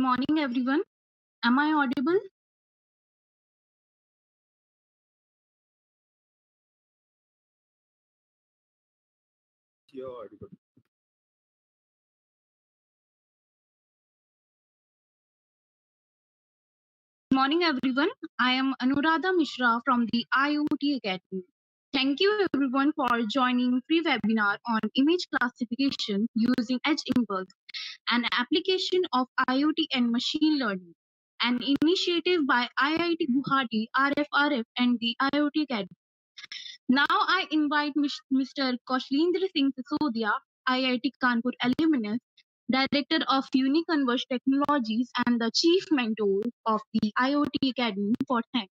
Morning, everyone. Am I audible? You're audible. Morning, everyone. I am Anuradha Mishra from the IoT Academy. Thank you, everyone, for joining free webinar on image classification using EdgeImpulse, an application of IoT and machine learning, an initiative by IIT Guwahati, RFRF, and the IoT Academy. Now I invite Mr. Kaushlendra Singh Sisodia, IIT Kanpur alumnus, Director of Uniconverse Technologies and the Chief Mentor of the IoT Academy for thanks.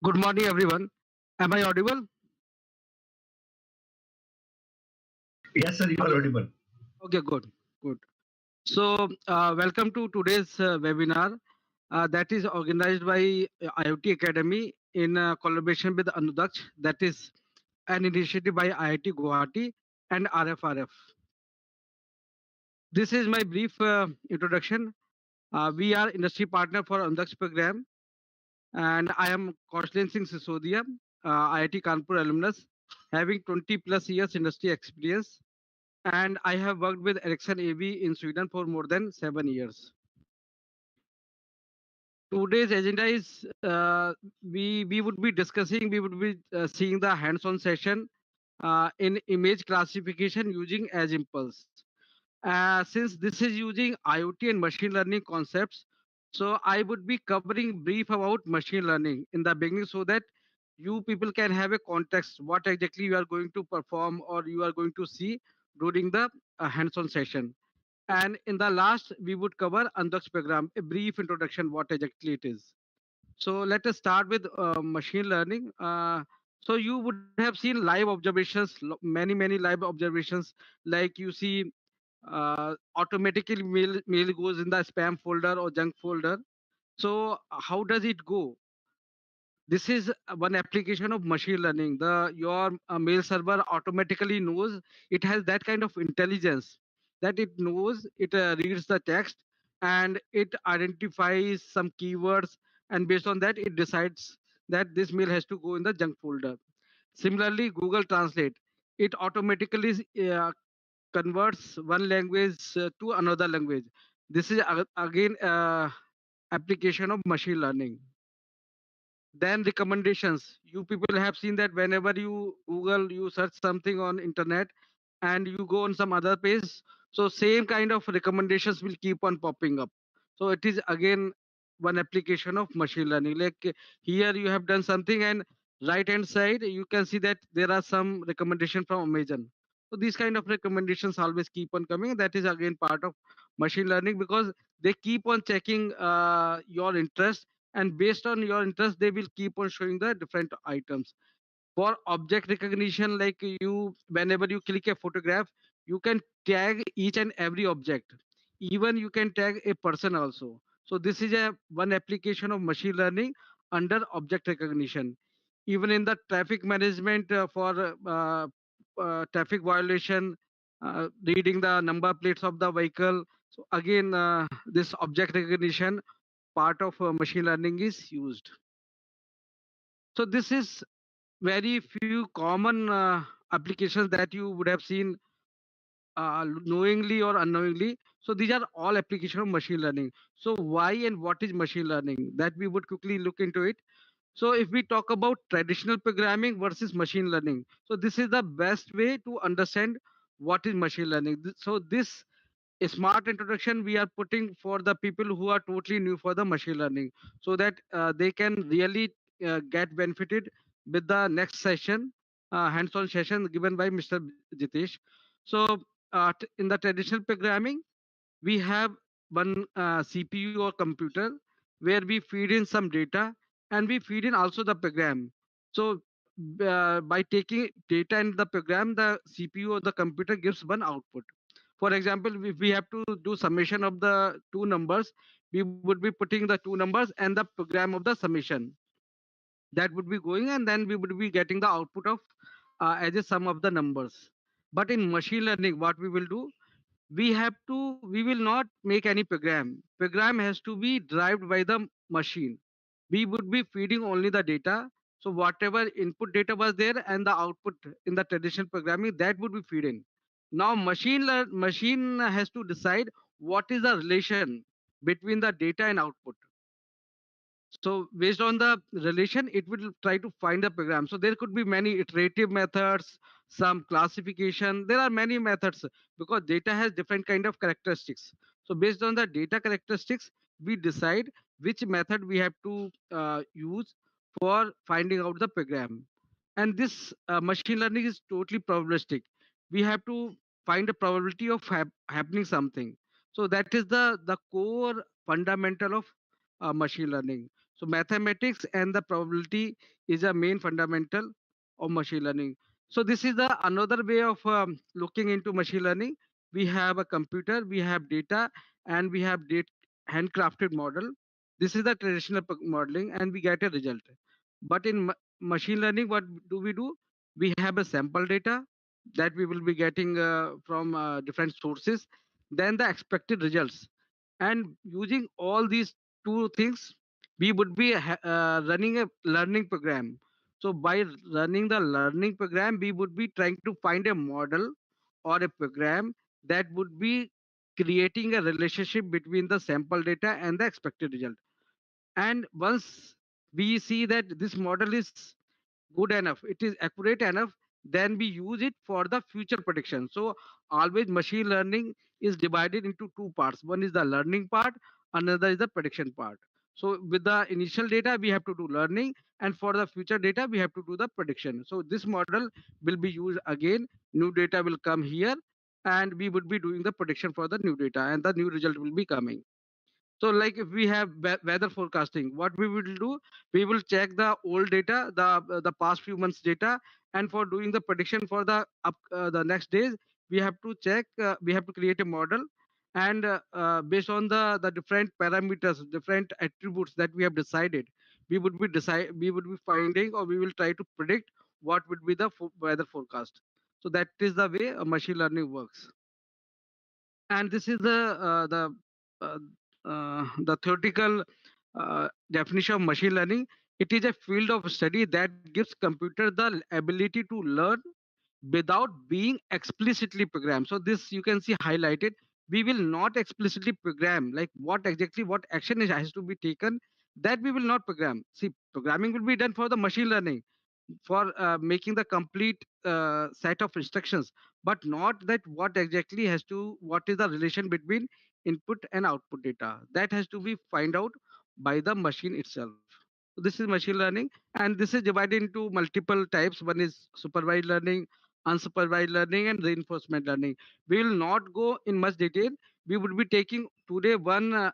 Good morning, everyone. Am I audible? Yes, sir, you are audible. Okay, good. So, welcome to today's webinar that is organized by IoT Academy in collaboration with Anudaksh, that is an initiative by IIT Guwahati and RFRF. This is my brief introduction. We are industry partner for Anudaksh program, and I am Kaushlendra Singh Sisodia, IIT Kanpur alumnus, having 20 plus years industry experience. And I have worked with Ericsson AV in Sweden for more than 7 years. Today's agenda is we would be discussing, we would be seeing the hands-on session in image classification using EdgeImpulse. Since this is using IoT and machine learning concepts, so I would be covering brief about machine learning in the beginning so that you people can have a context what exactly you are going to perform or you are going to see during the hands-on session. And in the last, we would cover Andaksh program, a brief introduction what exactly it is. So let us start with machine learning. So you would have seen live observations, many live observations, like you see automatically mail goes in the spam folder or junk folder. So how does it go? This is one application of machine learning. The your mail server automatically knows, it has that kind of intelligence that it knows, it reads the text and it identifies some keywords, and based on that it decides that this mail has to go in the junk folder. Similarly, Google Translate, it automatically converts one language to another language. This is again application of machine learning. Then recommendations, you people have seen that whenever you Google, you search something on internet and you go on some other page, so same kind of recommendations will keep on popping up. So it is again one application of machine learning. Like here you have done something and right hand side you can see that there are some recommendation from Amazon. So these kind of recommendations always keep on coming. That is again part of machine learning, because they keep on checking your interest, and based on your interest they will keep on showing the different items. For object recognition, like you, whenever you click a photograph, you can tag each and every object, even you can tag a person also. So this is a one application of machine learning under object recognition. Even in the traffic management, for traffic violation, reading the number plates of the vehicle, so again this object recognition part of machine learning is used. So this is very few common applications that you would have seen knowingly or unknowingly. So these are all application of machine learning. So why and what is machine learning? That we would quickly look into it. So if we talk about traditional programming versus machine learning, so this is the best way to understand what is machine learning. So this a smart introduction we are putting for the people who are totally new for the machine learning, so that they can really get benefited with the next session, hands-on session given by Mr. Jitesh. So in the traditional programming, we have one CPU or computer where we feed in some data and we feed in also the program. So by taking data in the program, the CPU or the computer gives one output. For example, if we have to do summation of the two numbers, we would be putting the two numbers and the program of the summation that would be going, and then we would be getting the output of as a sum of the numbers. But in machine learning, what we will do, we will not make any program has to be derived by the machine. We would be feeding only the data. So whatever input data was there and the output in the traditional programming, that would be feed in. Now machine has to decide what is the relation between the data and output. So based on the relation, it will try to find the program. So there could be many iterative methods, some classification. There are many methods because data has different kind of characteristics. So based on the data characteristics, we decide which method we have to use for finding out the program. And this machine learning is totally probabilistic. We have to find a probability of happening something. So that is the core fundamental of machine learning. So mathematics and the probability is a main fundamental of machine learning. So this is the another way of looking into machine learning. We have a computer, we have data, and we have data handcrafted model. This is the traditional modeling, and we get a result. But in machine learning, what do? We have a sample data that we will be getting from different sources, then the expected results. And using all these two things, we would be running a learning program. So by running the learning program, we would be trying to find a model or a program that would be creating a relationship between the sample data and the expected result. And once we see that this model is good enough, it is accurate enough, then we use it for the future prediction. So always machine learning is divided into two parts. One is the learning part, another is the prediction part. So with the initial data, we have to do learning, and for the future data, we have to do the prediction. So this model will be used again. New data will come here, and we would be doing the prediction for the new data, and the new result will be coming. So like if we have weather forecasting, what we will do, we will check the old data, the past few months data, and for doing the prediction for the next days, we have to check, we have to create a model, and based on the different parameters, different attributes that we have decided, we would be finding, or we will try to predict what would be the weather forecast. So that is the way machine learning works. And this is uh, the theoretical definition of machine learning. It is a field of study that gives computer the ability to learn without being explicitly programmed. So this you can see highlighted. We will not explicitly program like what exactly what action has to be taken, that we will not program. See, programming will be done for the machine learning, for making the complete set of instructions, but not that what exactly has to, what is the relation between input and output data, that has to be find out by the machine itself. So this is machine learning, and this is divided into multiple types. One is supervised learning, unsupervised learning, and reinforcement learning. We will not go in much detail. We would be taking today one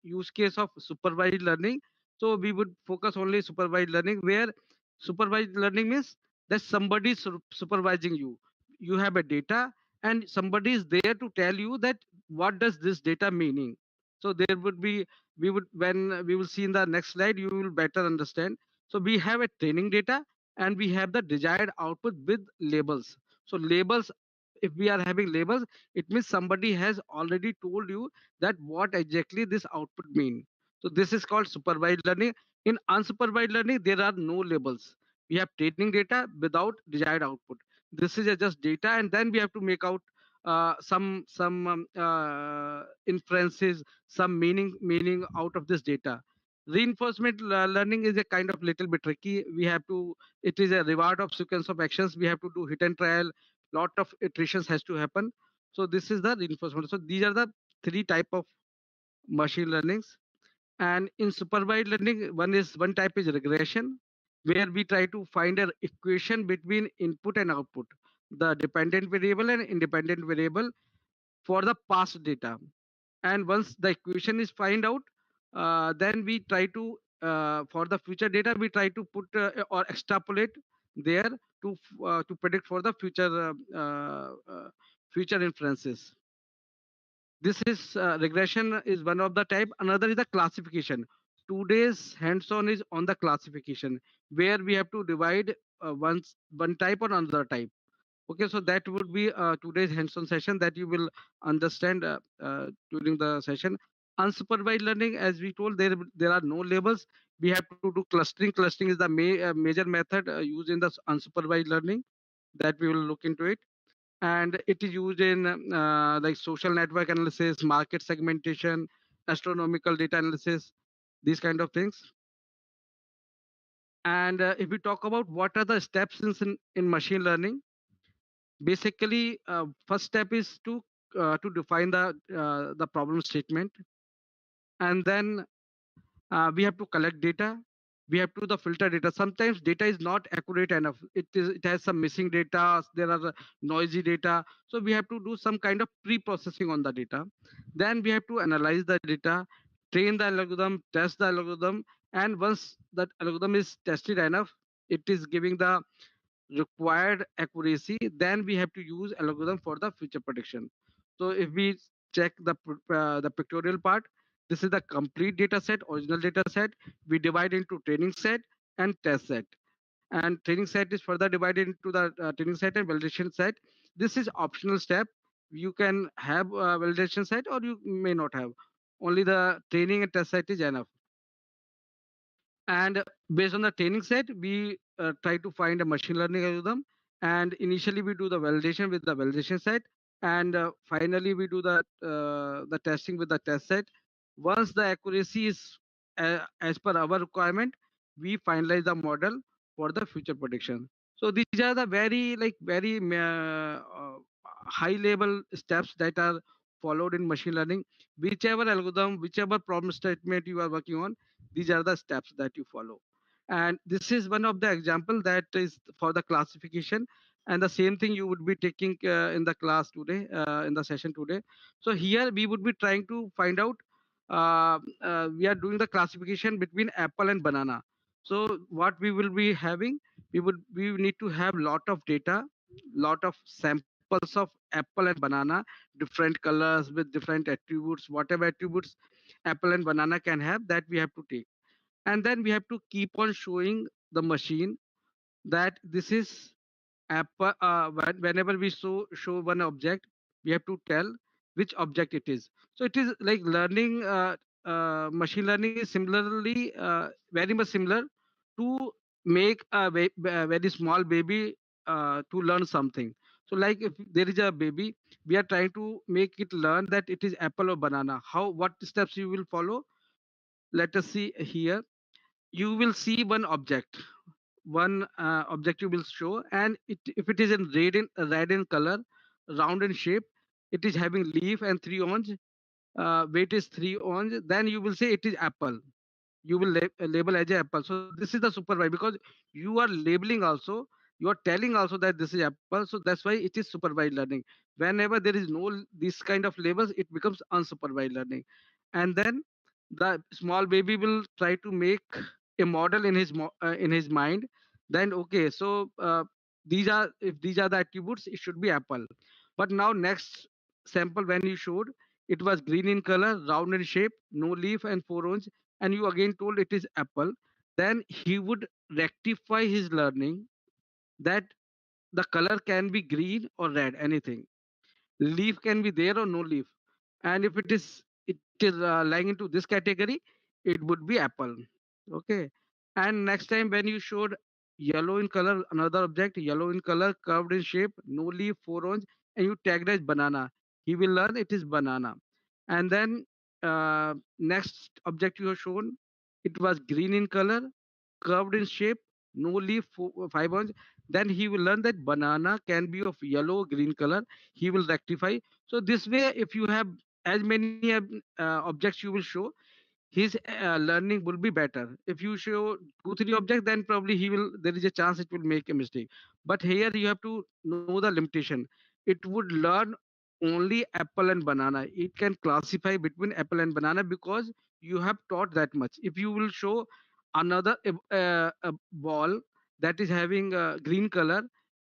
use case of supervised learning. So we would focus only supervised learning, where supervised learning means that somebody is supervising you. You have a data, and somebody is there to tell you that what does this data meaning. So there would be, we would, when we will see in the next slide, you will better understand. So we have a training data, and we have the desired output with labels. So labels, if we are having labels, it means somebody has already told you that what exactly this output mean. So this is called supervised learning. In unsupervised learning, there are no labels. We have training data without desired output. This is just data, and then we have to make out some inferences, some meaning out of this data. Reinforcement learning is a kind of little bit tricky. We have to, it is a reward of sequence of actions. We have to do hit and trial. Lot of iterations has to happen. So this is the reinforcement. So these are the three type of machine learnings. And in supervised learning, one type is regression, where we try to find an equation between input and output, the dependent variable and independent variable for the past data. And once the equation is find out, then we try to for the future data we try to put or extrapolate there to predict for the future inferences. This is regression is one of the type. Another is the classification. Today's hands-on is on the classification, where we have to divide one type or another type. Okay, so that would be today's hands-on session that you will understand during the session. Unsupervised learning, as we told, there are no labels. We have to do clustering. Clustering is the major method used in the unsupervised learning that we will look into it. And it is used in like social network analysis, market segmentation, astronomical data analysis, these kind of things. And if we talk about what are the steps in machine learning, basically first step is to define the problem statement, and then we have to collect data. We have to the filter data. Sometimes data is not accurate enough. It has some missing data. There are noisy data. So we have to do some kind of pre-processing on the data. Then we have to analyze the data, train the algorithm, test the algorithm, and once that algorithm is tested enough, it is giving the required accuracy, then we have to use algorithm for the future prediction. So if we check the pictorial part, this is the complete data set, original data set. We divide into training set and test set. And training set is further divided into the training set and validation set. This is optional step. You can have a validation set or you may not have. Only the training and test set is enough. And based on the training set, we try to find a machine learning algorithm. And initially we do the validation with the validation set, and finally we do the testing with the test set. Once the accuracy is as per our requirement, we finalize the model for the future prediction. So these are the very high level steps that are followed in machine learning. Whichever algorithm, whichever problem statement you are working on, these are the steps that you follow. And this is one of the example that is for the classification. And the same thing you would be taking in the class today, in the session today. So here we would be trying to find out, we are doing the classification between apple and banana. So what we will be having, we need to have lot of data, lot of samples of apple and banana, different colors with different attributes, whatever attributes apple and banana can have, that we have to take. And then we have to keep on showing the machine that this is apple. Whenever we show one object, we have to tell which object it is. So it is like learning, machine learning is similarly very much similar to make a very small baby to learn something. So like if there is a baby, we are trying to make it learn that it is apple or banana. How, what steps you will follow? Let us see here. You will see one object, one object you will show, and if it is in red in color, round in shape, it is having leaf and three orange, weight is three orange, then you will say it is apple. You will label as a apple. So this is the supervised, because you are labeling also, you are telling also that this is apple. So that's why it is supervised learning. Whenever there is no this kind of labels, it becomes unsupervised learning. And then the small baby will try to make a model in his mind. Then okay, so these are, if these are the attributes, it should be apple. But now next sample when you showed, it was green in color, round in shape, no leaf and four orange, and you again told it is apple, then he would rectify his learning that the color can be green or red, anything. Leaf can be there or no leaf. And if it is lying into this category, it would be apple. Okay. And next time when you showed yellow in color, another object, yellow in color, curved in shape, no leaf, four orange, and you tagged as banana, he will learn it is banana. And then next object you have shown, it was green in color, curved in shape, no leaf, 5 ounce. Then he will learn that banana can be of yellow, green color. He will rectify. So this way, if you have as many objects you will show, his learning will be better. If you show 2 3 objects, then probably he will, there is a chance it will make a mistake. But here you have to know the limitation. It would learn only apple and banana. It can classify between apple and banana because you have taught that much. If you will show another a ball that is having green color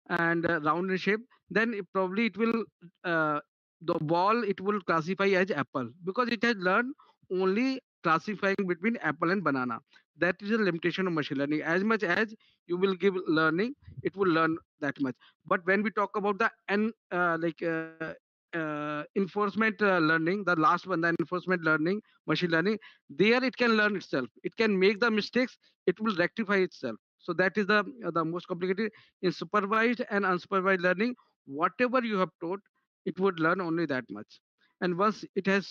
and round in shape, then probably it will uh, the ball it will classify as apple because it has learned only classifying between apple and banana. That is a limitation of machine learning. As much as you will give learning, it will learn that much. But when we talk about the enforcement learning, the last one, the enforcement learning, machine learning, there it can learn itself. It can make the mistakes. It will rectify itself. So that is the most complicated. In supervised and unsupervised learning, whatever you have taught, it would learn only that much. And once it has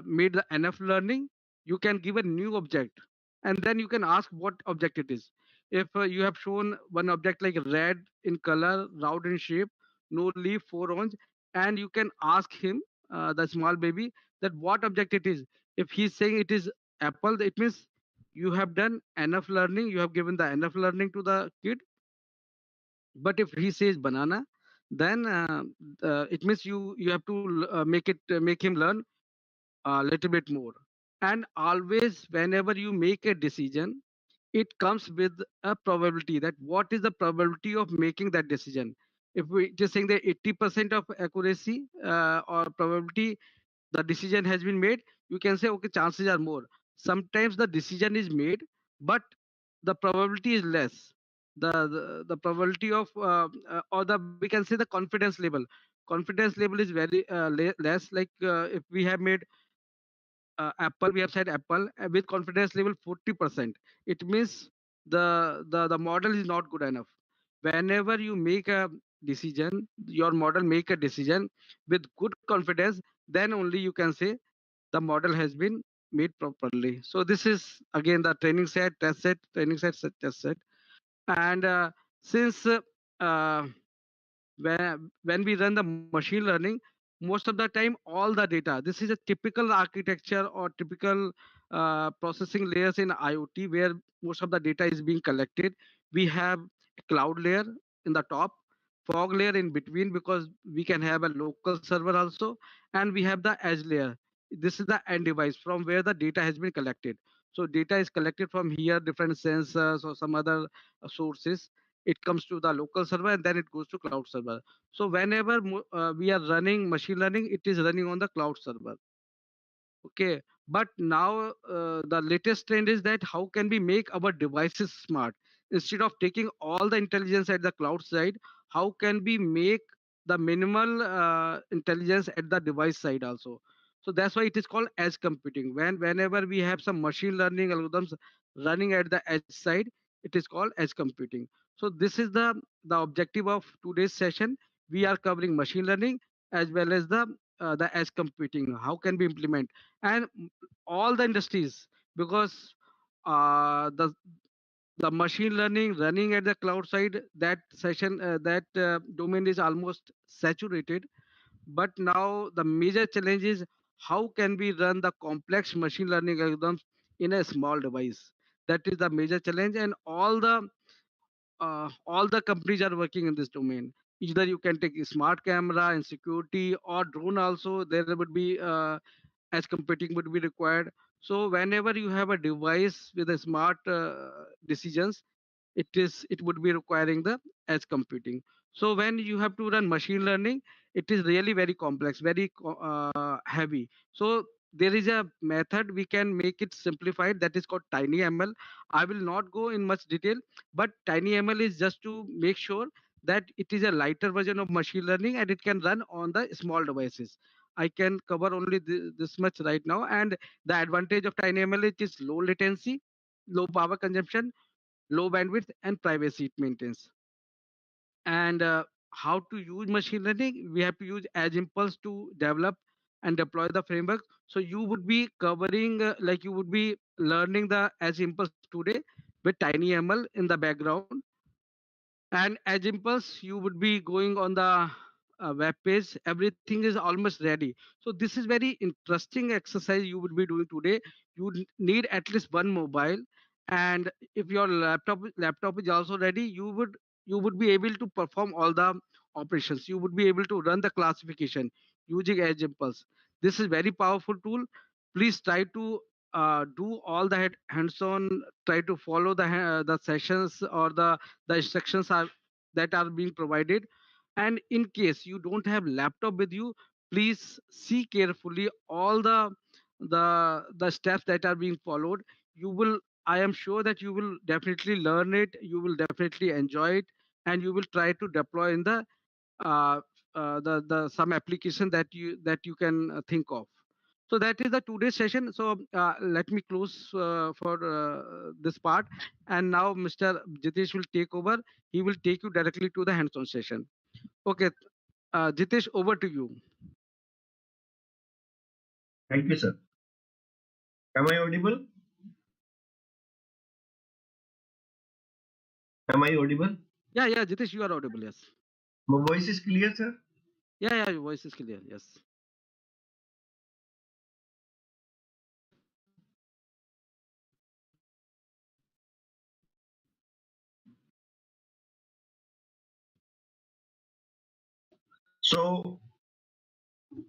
made the enough learning, you can give a new object and then you can ask what object it is. If you have shown one object like red in color, round in shape, no leaf, 4 ounce, and you can ask him, the small baby, that what object it is. If he's saying it is apple, it means you have done enough learning, you have given the enough learning to the kid. But if he says banana, then it means you have to make him learn a little bit more. And always, whenever you make a decision, it comes with a probability that what is the probability of making that decision. If we just saying that 80% of accuracy or probability the decision has been made, you can say okay, chances are more. Sometimes the decision is made, but the probability is less. The probability of or the we can say the confidence level. Confidence level is very less. Like if we have made Apple, we have said Apple with confidence level 40%. It means the model is not good enough. Whenever you make a decision, your model make a decision with good confidence, then only you can say the model has been made properly. So this is again the training set, test set, training set, test set. And since when we run the machine learning, most of the time all the data, this is a typical architecture or typical processing layers in IoT where most of the data is being collected. We have a cloud layer in the top, fog layer in between because we can have a local server also, and we have the edge layer. This is the end device from where the data has been collected. So data is collected from here, different sensors or some other sources. It comes to the local server and then it goes to cloud server. So whenever we are running machine learning, it is running on the cloud server. Okay, but now the latest trend is that how can we make our devices smart? Instead of taking all the intelligence at the cloud side, how can we make the minimal intelligence at the device side also? So that's why it is called edge computing. Whenever we have some machine learning algorithms running at the edge side, it is called edge computing. So this is the objective of today's session. We are covering machine learning as well as the edge computing. How can we implement? And all the industries, because the machine learning running at the cloud side, that session that domain is almost saturated. But now the major challenge is how can we run the complex machine learning algorithms in a small device. That is the major challenge, and all the companies are working in this domain. Either you can take a smart camera and security or drone also. There would be as computing would be required. So whenever you have a device with a smart decisions, it would be requiring the edge computing. So when you have to run machine learning, it is really very complex, very heavy. So there is a method we can make it simplified, that is called tinyml. I will not go in much detail, but tinyml is just to make sure that it is a lighter version of machine learning and it can run on the small devices. I can cover only this much right now. And the advantage of tinyml is low latency, low power consumption, low bandwidth, and privacy it maintains. And how to use machine learning? We have to use EdgeImpulse to develop and deploy the framework. So you would be covering, like you would be learning the Edge Impulse today with TinyML in the background. And Edge Impulse, you would be going on the web page. Everything is almost ready. So this is very interesting exercise you would be doing today. You need at least one mobile, and if your laptop is also ready, you would be able to perform all the operations. You would be able to run the classification using Edge Impulse. This is very powerful tool. Please try to do all the hands-on. Try to follow the sessions or the instructions that are being provided. And in case you don't have laptop with you, please see carefully all the steps that are being followed. You will, I am sure that you will definitely learn it, you will definitely enjoy it, and you will try to deploy in uh, the some application that you can think of. So that is the today's session. So let me close for this part, and now Mr. Jitesh will take over. He will take you directly to the hands-on session. Okay, Jitesh, over to you. Thank you, sir. Am I audible? Am I audible? Yeah, Jitesh, you are audible. Yes. My voice is clear, sir. Yeah, your voice is clear. Yes. So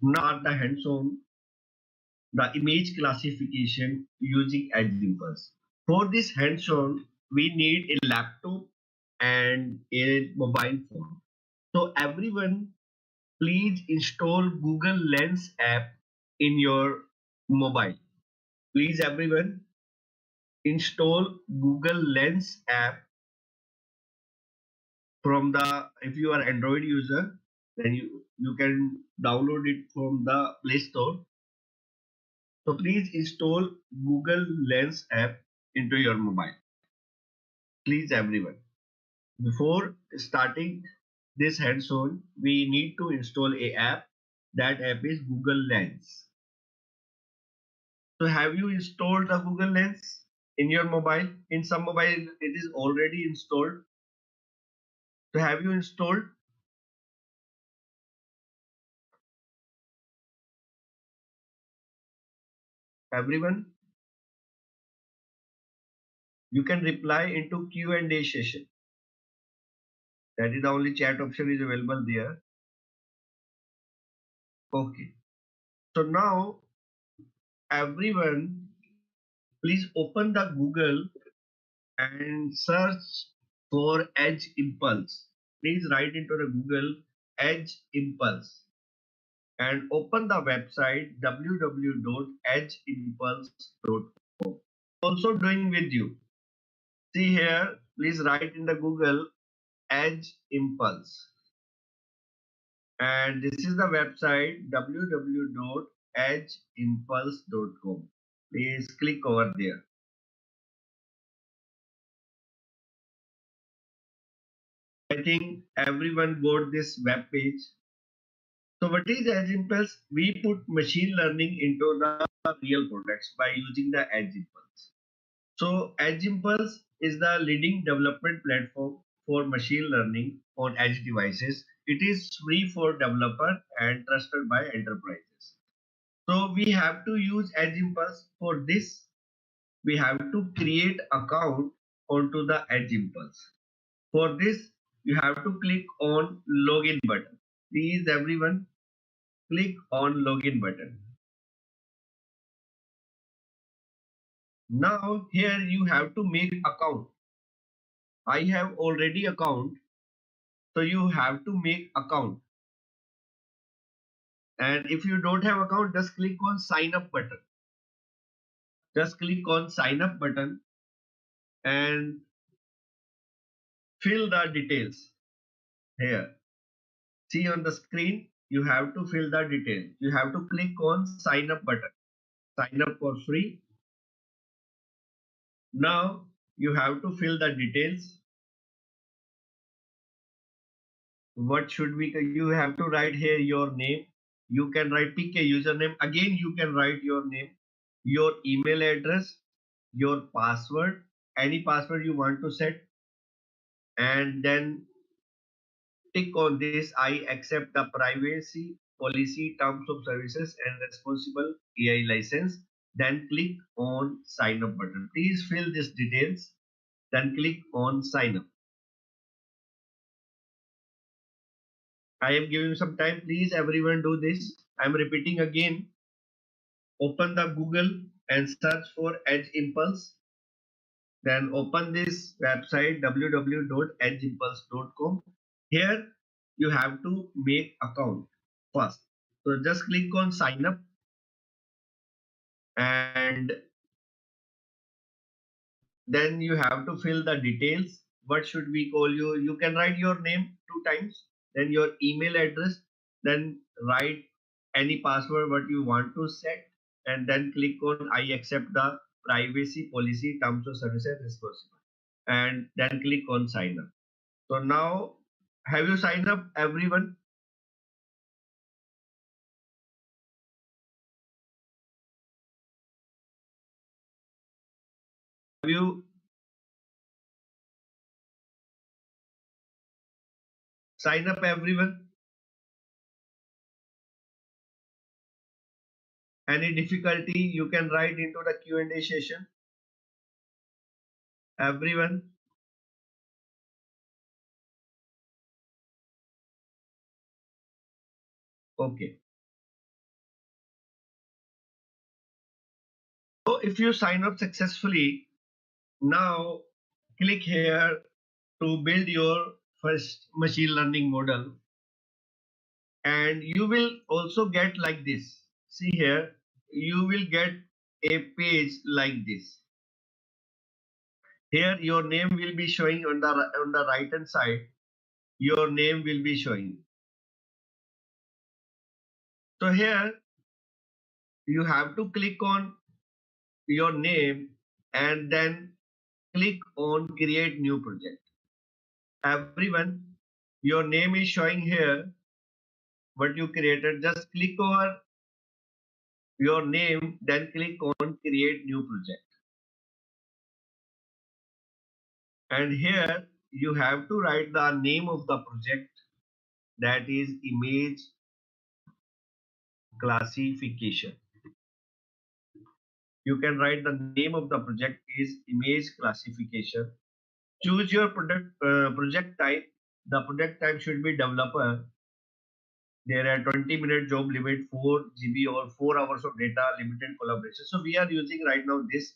now the hands-on, the image classification using EdgeImpulse. For this hands-on, we need a laptop and a mobile phone. So everyone, please install Google Lens app in your mobile. Please everyone install Google Lens app from the, if you are Android user, then you can download it from the Play Store. So please install Google Lens app into your mobile. Please everyone. Before starting this hands-on, we need to install a app. That app is Google Lens. So have you installed the Google Lens in your mobile? In some mobile it is already installed. So have you installed? Everyone, you can reply into Q&A session. That is the only chat option is available there. Okay. So now everyone, please open the Google and search for Edge Impulse. Please write into the Google Edge Impulse and open the website www.edgeimpulse.com. Also doing with you. See here, please write in the Google Edge Impulse. And this is the website www.edgeimpulse.com. Please click over there. I think everyone got this web page. So what is EdgeImpulse? We put machine learning into the real products by using the EdgeImpulse. So EdgeImpulse is the leading development platform for machine learning on edge devices. It is free for developer and trusted by enterprises. So we have to use EdgeImpulse. For this, we have to create account onto the EdgeImpulse. For this, you have to click on login button. Please everyone, click on login button. Now here you have to make account. I have already account, so you have to make account. And if you don't have account, just click on sign up button. Just click on sign up button and fill the details here. See on the screen, you have to fill the details. You have to click on sign up button. Sign up for free. Now you have to fill the details. What should we, you have to write here your name, you can write, pick a username. Again, you can write your name, your email address, your password, any password you want to set, and then tick on this I accept the privacy policy, terms of services and responsible AI license. Then click on sign up button. Please fill these details. Then click on sign up. I am giving some time. Please everyone do this. I am repeating again. Open the Google and search for EdgeImpulse. Then open this website www.edgeimpulse.com. Here you have to make account first. So just click on sign up and then you have to fill the details. What should we call you? You can write your name 2 times, then your email address, then write any password what you want to set, and then click on I accept the privacy policy, terms of services responsible, and then click on sign up. So now, have you signed up, everyone? Have you signed up, everyone? Any difficulty you can write into the Q&A session, everyone. Okay. So if you sign up successfully, now click here to build your first machine learning model, and you will also get like this. See here, you will get a page like this. Here your name will be showing on the right hand side. Your name will be showing. So here you have to click on your name and then click on create new project. Everyone, your name is showing here what you created. Just click over your name, then click on create new project. And here you have to write the name of the project, that is image classification. You can write the name of the project is image classification. Choose your project type. The project type should be developer. There are 20-minute job limit, 4 GB or 4 hours of data, limited collaboration. So we are using right now this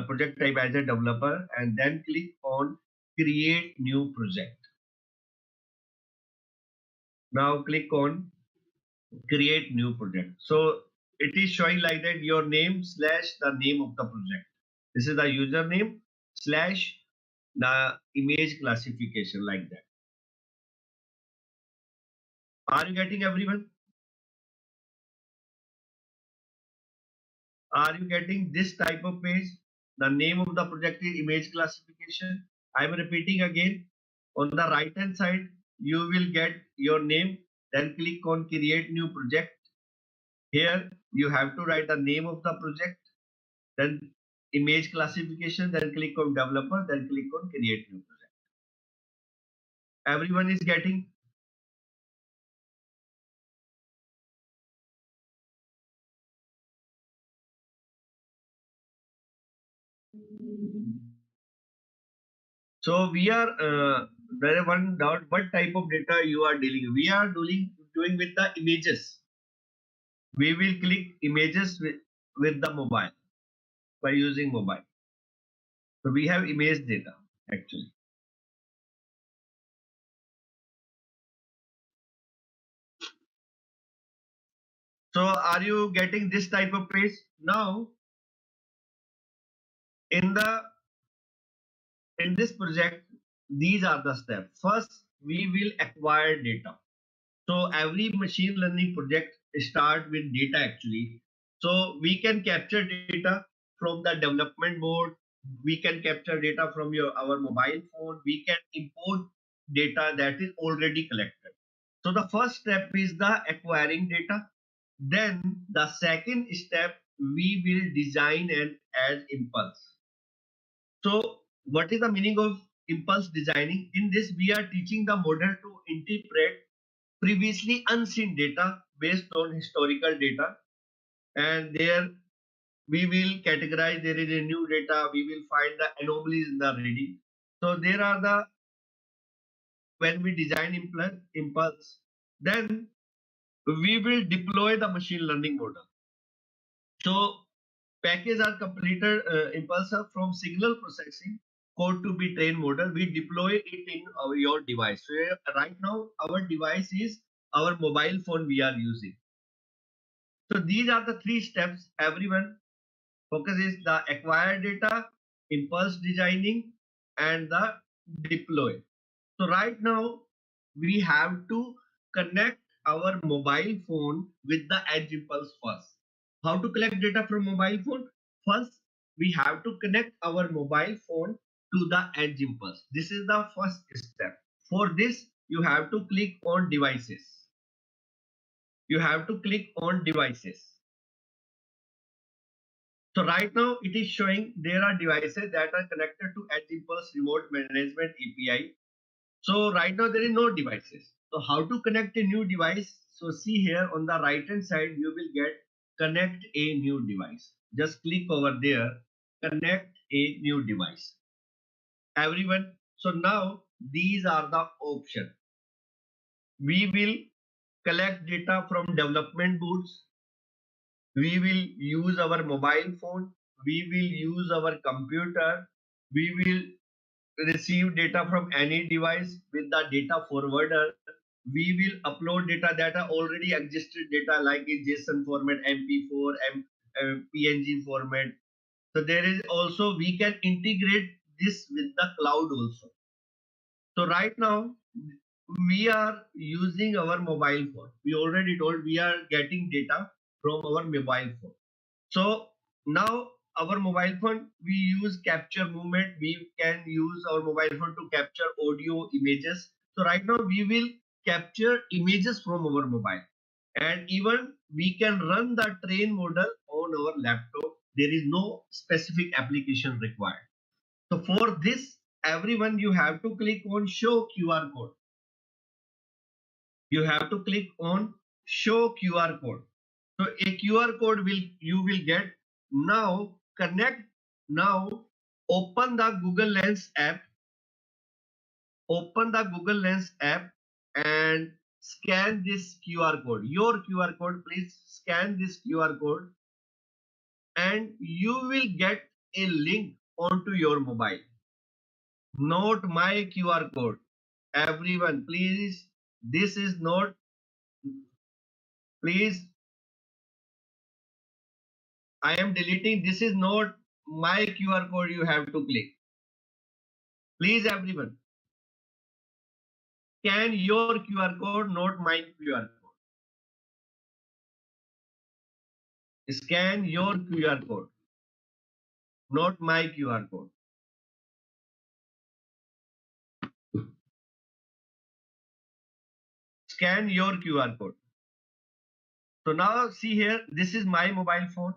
project type as a developer, and then click on create new project. Now click on create new project. So it is showing like that, your name slash the name of the project. This is the username slash the image classification, like that. Are you getting, everyone? Are you getting this type of page? The name of the project is image classification. I am repeating again. On the right hand side, you will get your name. Then click on create new project. Here you have to write the name of the project. Then image classification. Then click on developer. Then click on create new project. Everyone is getting? So we are there one doubt, what type of data you are dealing with? We are doing with the images. We will click images with the mobile, by using mobile. So we have image data actually. So are you getting this type of page? Now in this project, these are the steps. First, we will acquire data. So every machine learning project start with data actually. So we can capture data from the development board. We can capture data from our mobile phone. We can import data that is already collected. So the first step is the acquiring data. Then the second step, we will design an edge impulse. So what is the meaning of impulse designing? In this, we are teaching the model to interpret previously unseen data based on historical data, and there we will categorize. There is a new data, we will find the anomalies in the reading. So there are the, when we design impulse, then we will deploy the machine learning model. So package are completed impulse from signal processing code to be trained model. We deploy it in your device. So right now our device is our mobile phone we are using. So these are the three steps. Everyone focus is the acquire data, impulse designing, and the deploy. So right now we have to connect our mobile phone with the edge impulse first. How to collect data from mobile phone? First, we have to connect our mobile phone to the edge impulse. This is the first step. For this, you have to click on devices. You have to click on devices. So right now it is showing there are devices that are connected to Edge Impulse Remote Management API. So right now there is no devices. So how to connect a new device? So see here on the right hand side you will get connect a new device. Just click over there, connect a new device. Everyone. So now these are the options. We will collect data from development boards. We will use our mobile phone. We will use our computer. We will receive data from any device with the data forwarder. We will upload data that are already existed data like in JSON format, MP4, PNG format. So there is also, we can integrate this with the cloud also. So right now we are using our mobile phone. We already told we are getting data from our mobile phone. So now our mobile phone, we use capture movement. We can use our mobile phone to capture audio, images. So right now we will capture images from our mobile, and even we can run the train model on our laptop. There is no specific application required. So for this, everyone, you have to click on show QR code. You have to click on show QR code. So a QR code will you will get. Now connect. Now open the Google Lens app. Open the Google Lens app and scan this QR code. Your QR code, please scan this QR code, and you will get a link onto your mobile. Not my QR code. Everyone, please. This is not. Please, I am deleting. This is not my QR code. You have to click. Please, everyone, scan your QR code, not my QR code. Scan your QR code, not my QR code. Scan your QR code. So now see here, this is my mobile phone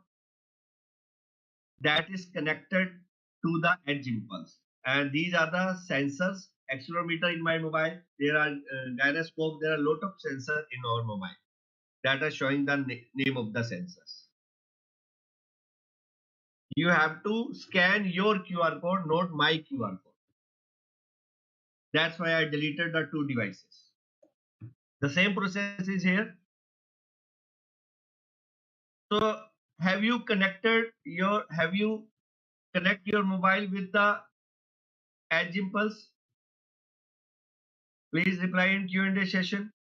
that is connected to the Edge Impulse. And these are the sensors, accelerometer in my mobile. There are gyroscope, there are a lot of sensors in our mobile that are showing the name of the sensors. You have to scan your QR code, not my QR code. That's why I deleted the two devices. The same process is here. So have you connect your mobile with the Edge Impulse? Please reply in Q&A session.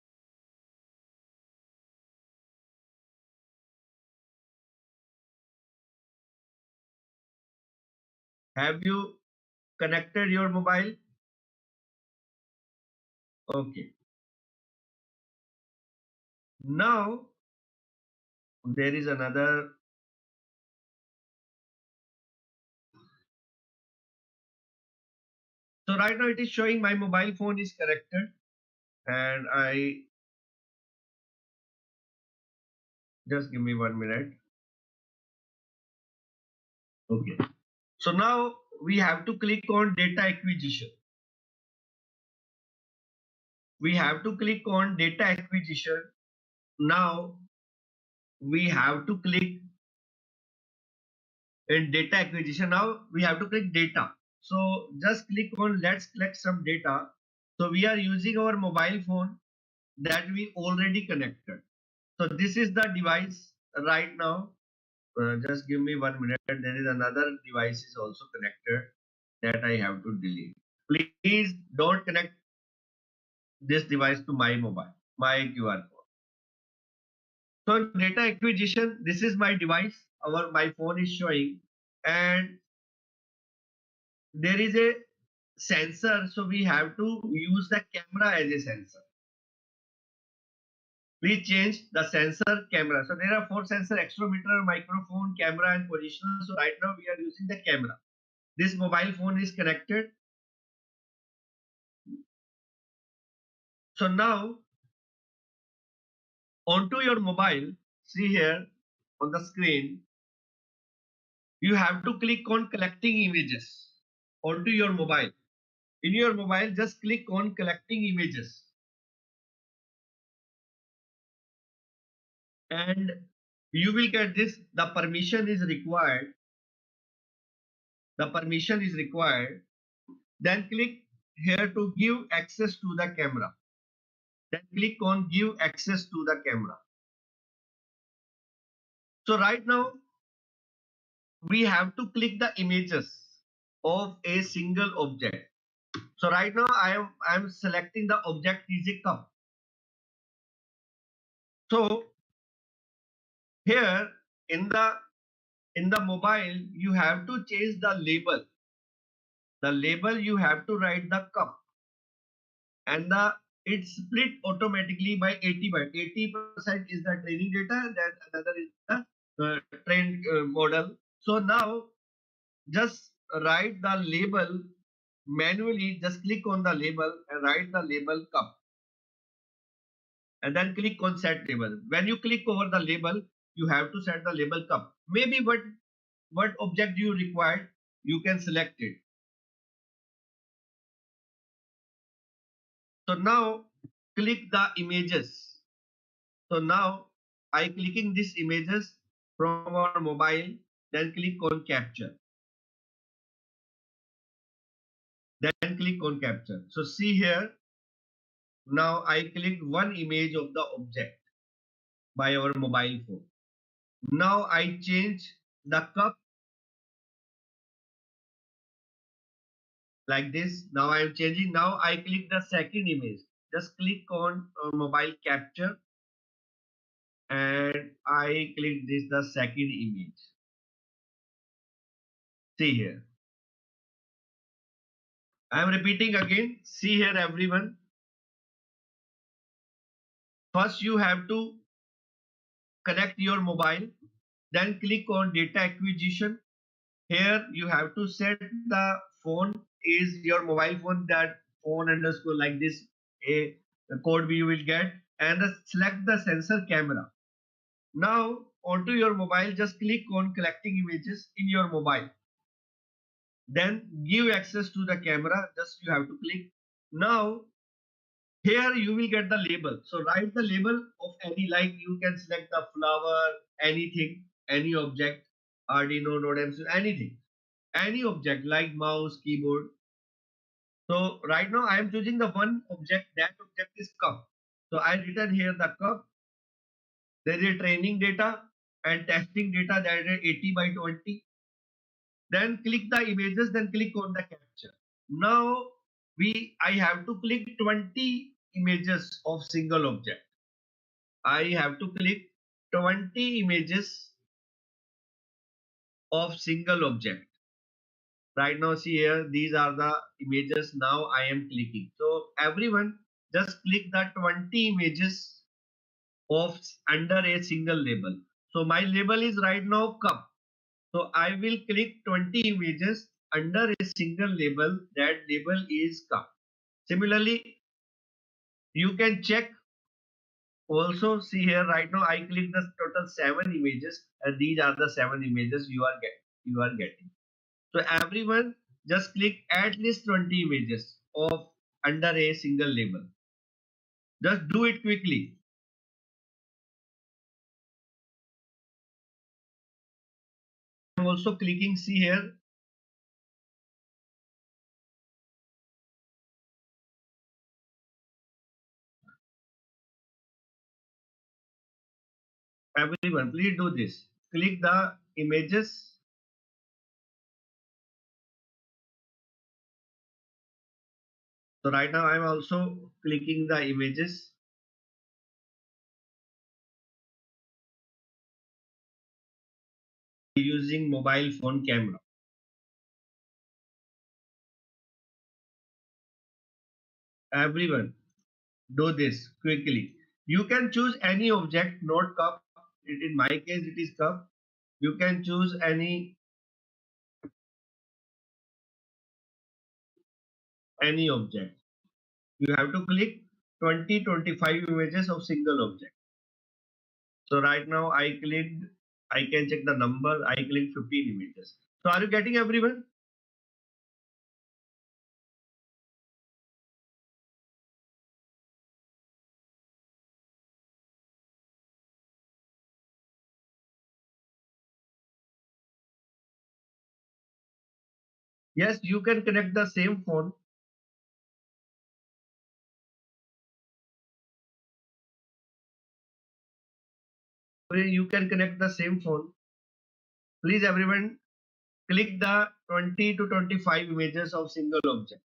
Have you connected your mobile? Okay. Now there is another. So right now it is showing my mobile phone is connected, and Just give me 1 minute. Okay. So now we have to click on data acquisition. We have to click on data acquisition. Now we have to click in data acquisition. Now we have to click data. So just click on let's collect some data. So we are using our mobile phone that we already connected. So this is the device right now. Just give me 1 minute. There is another device is also connected that I have to delete. Please don't connect this device to my mobile, my QR code. So data acquisition, this is my device. My phone is showing, and there is a sensor. So we have to use the camera as a sensor. Please change the sensor camera. So there are 4 sensor: accelerometer, microphone, camera, and positioner. So right now we are using the camera. This mobile phone is connected. So now onto your mobile, see here on the screen, you have to click on collecting images onto your mobile. In your mobile, just click on collecting images. And you will get this. The permission is required. The permission is required. Then click here to give access to the camera. Then click on give access to the camera. So right now we have to click the images of a single object. So right now I am selecting the object is a cup. So here in the mobile you have to change the label. The label you have to write the cup, and it's split automatically by 80 by 80% is the training data, then another is the trained model. So now just write the label manually. Just click on the label and write the label cup, and then click on set label. When you click over the label, you have to set the label cup. Maybe what object you require, you can select it. So now click the images. So now I clicking these images from our mobile, then click on capture. Then click on capture. So see here, now I clicked one image of the object by our mobile phone. Now I change the cup like this. Now I am changing. Now I click the second image. Just click on mobile capture, and I click this the second image. See here. I am repeating again. See here, everyone. First, you have to connect your mobile. Then click on data acquisition. Here, you have to set the phone is your mobile phone. That phone underscore like this a code you will get, and select the sensor camera. Now onto your mobile, just click on collecting images in your mobile. Then give access to the camera. Just you have to click. Now here you will get the label. So write the label of any, like you can select the flower, anything, any object, Arduino, Node MC, anything, any object like mouse, keyboard. So right now I am choosing the one object. That object is cup. So I written here the cup. There is a training data and testing data, that is 80 by 20. Then click the images. Then click on the capture. Now I have to click 20 images of single object. I have to click 20 images of single object. Right now, see here, these are the images. Now I am clicking. So everyone just click the 20 images of under a single label. So my label is right now cup. So I will click 20 images under a single label. That label is cup. Similarly, you can check Also see here right now I click the total 7 images, and these are the 7 images you are getting. So everyone just click at least 20 images of under a single label. Just do it quickly. I'm also clicking, see here. Everyone, please do this. Click the images. So right now I'm also clicking the images using mobile phone camera. Everyone, do this quickly. You can choose any object, not cup. In my case, it is cup. You can choose any object. You have to click 20-25 images of single object. So right now I clicked, I can check the number, I clicked 15 images. So are you getting everyone? Yes, you can connect the same phone. You can connect the same phone. Please everyone click the 20 to 25 images of single object.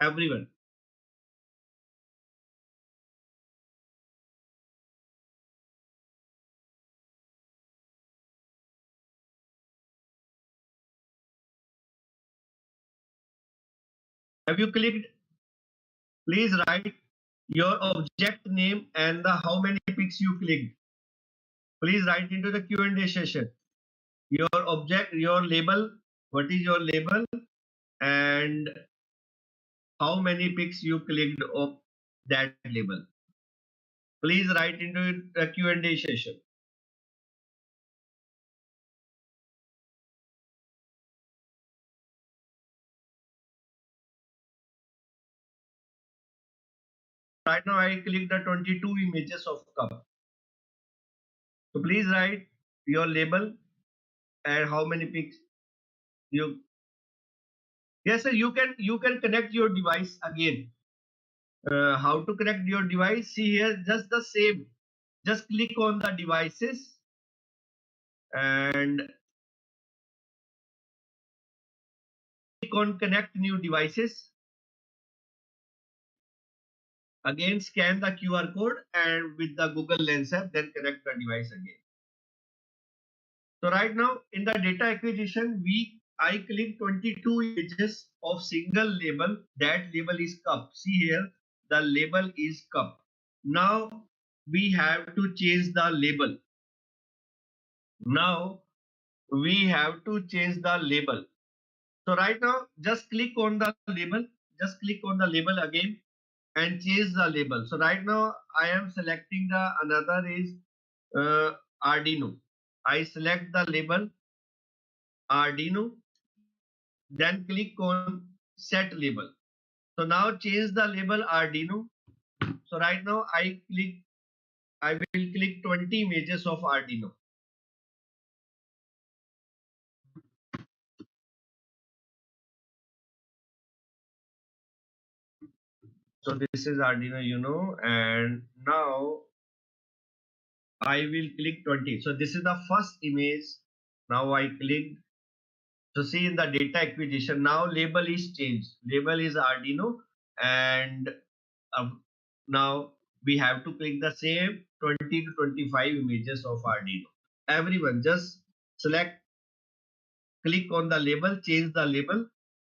Everyone. Have you clicked? Please write your object name and the how many pics you clicked. Please write into the Q&A session. Your object, your label, what is your label, and how many pics you clicked of that label. Please write into the Q&A session. Right now I click the 22 images of cup. So please write your label and how many pics you. Yes, sir. You can connect your device again. How to connect your device? See here, just the same. Just click on the devices and click on connect new devices. Again, scan the QR code and with the Google Lens app, then connect the device again. So right now in the data acquisition, I click 22 images of single label. That label is cup. See here, the label is cup. Now we have to change the label. Now we have to change the label. So right now, just click on the label. Just click on the label again and change the label. So right now I am selecting the another is Arduino. I select the label Arduino, then click on set label. So now change the label Arduino. So right now I will click 20 images of Arduino. So this is Arduino, and now I will click 20. So this is the first image. Now I click. So see in the data acquisition, now label is changed. Label is Arduino, and now we have to click the same 20 to 25 images of Arduino. Everyone just select, click on the label, change the label,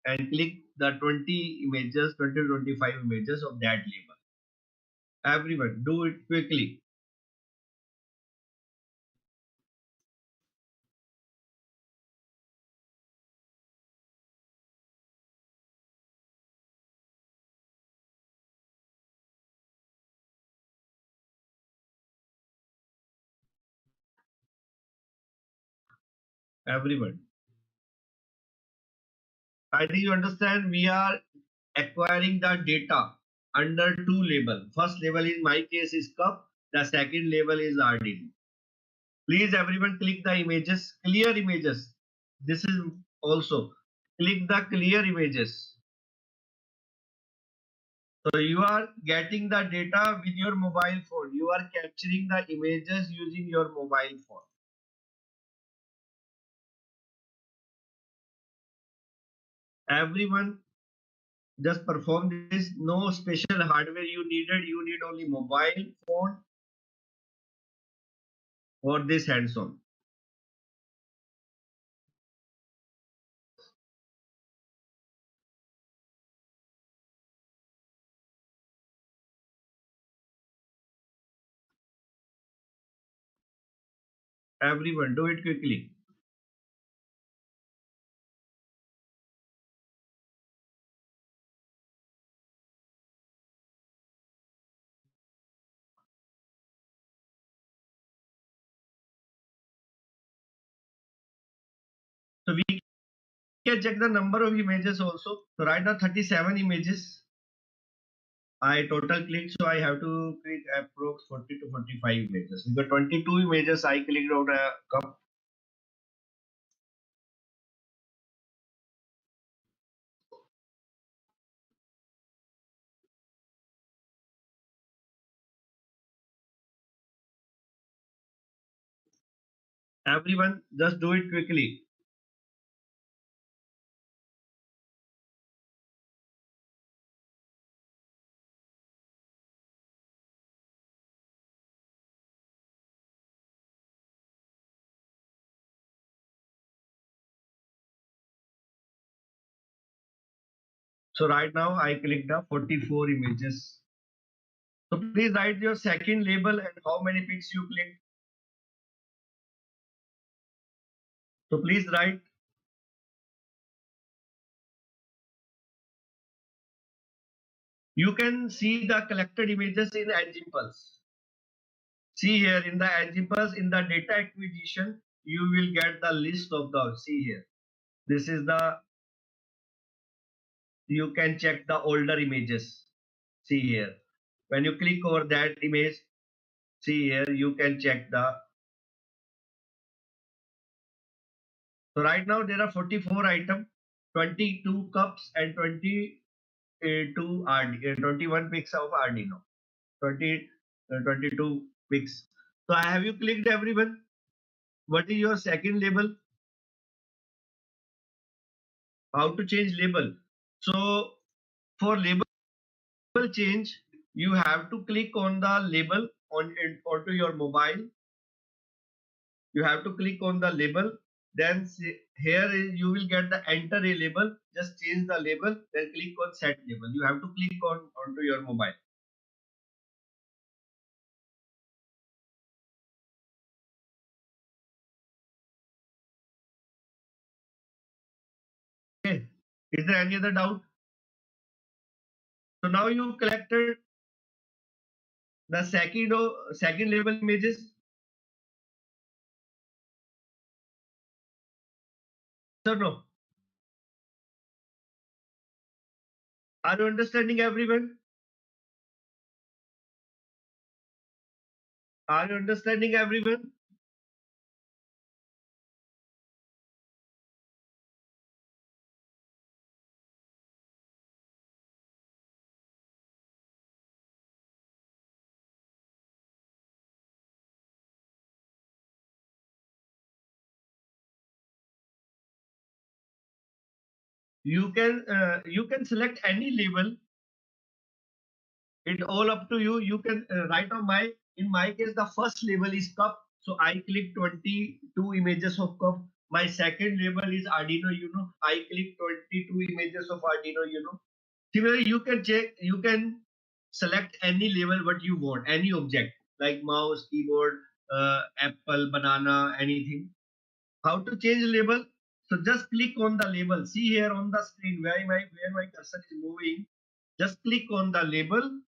and click the 20 images, 20 to 25 images of that label. Everyone do it quickly. Everyone. I think you understand we are acquiring the data under two label. First label in my case is cup. The second label is Arduino. Please everyone click the images, clear images. This is also click the clear images. So you are getting the data with your mobile phone. You are capturing the images using your mobile phone. Everyone just perform this. No special hardware you needed. You need only mobile phone or this hands-on. Everyone do it quickly. So we can check the number of images also. So right now 37 images. I total clicked, so I have to click approx 40 to 45 images. We got 22 images. I clicked on a cup. Everyone, just do it quickly. So right now I clicked the 44 images. So please write your second label and how many pics you clicked. So please write. You can see the collected images in EdgeImpulse. See here in the EdgeImpulse, in the data acquisition, you will get the list of the, see here. This is the, you can check the older images. See here. When you click over that image, see here, you can check the. So right now there are 44 items, 22 cups and 22 21 pics of Arduino. 20, 22 pics. So have you clicked everyone? What is your second label? How to change label? So for label change, you have to click on the label on it onto your mobile. You have to click on the label. Then here you will get the enter a label. Just change the label. Then click on set label. You have to click on onto your mobile. Okay. Is there any other doubt? So now you collected the second label images. So no. Are you understanding everyone? Are you understanding everyone? You can select any label. It all up to you. You can right now in my case the first label is cup. So I click 22 images of cup. My second label is Arduino Uno. I click 22 images of Arduino Uno. Similarly, you can check. You can select any label what you want, any object like mouse, keyboard, apple, banana, anything. How to change label? So just click on the label. See here on the screen where my cursor is moving. Just click on the label.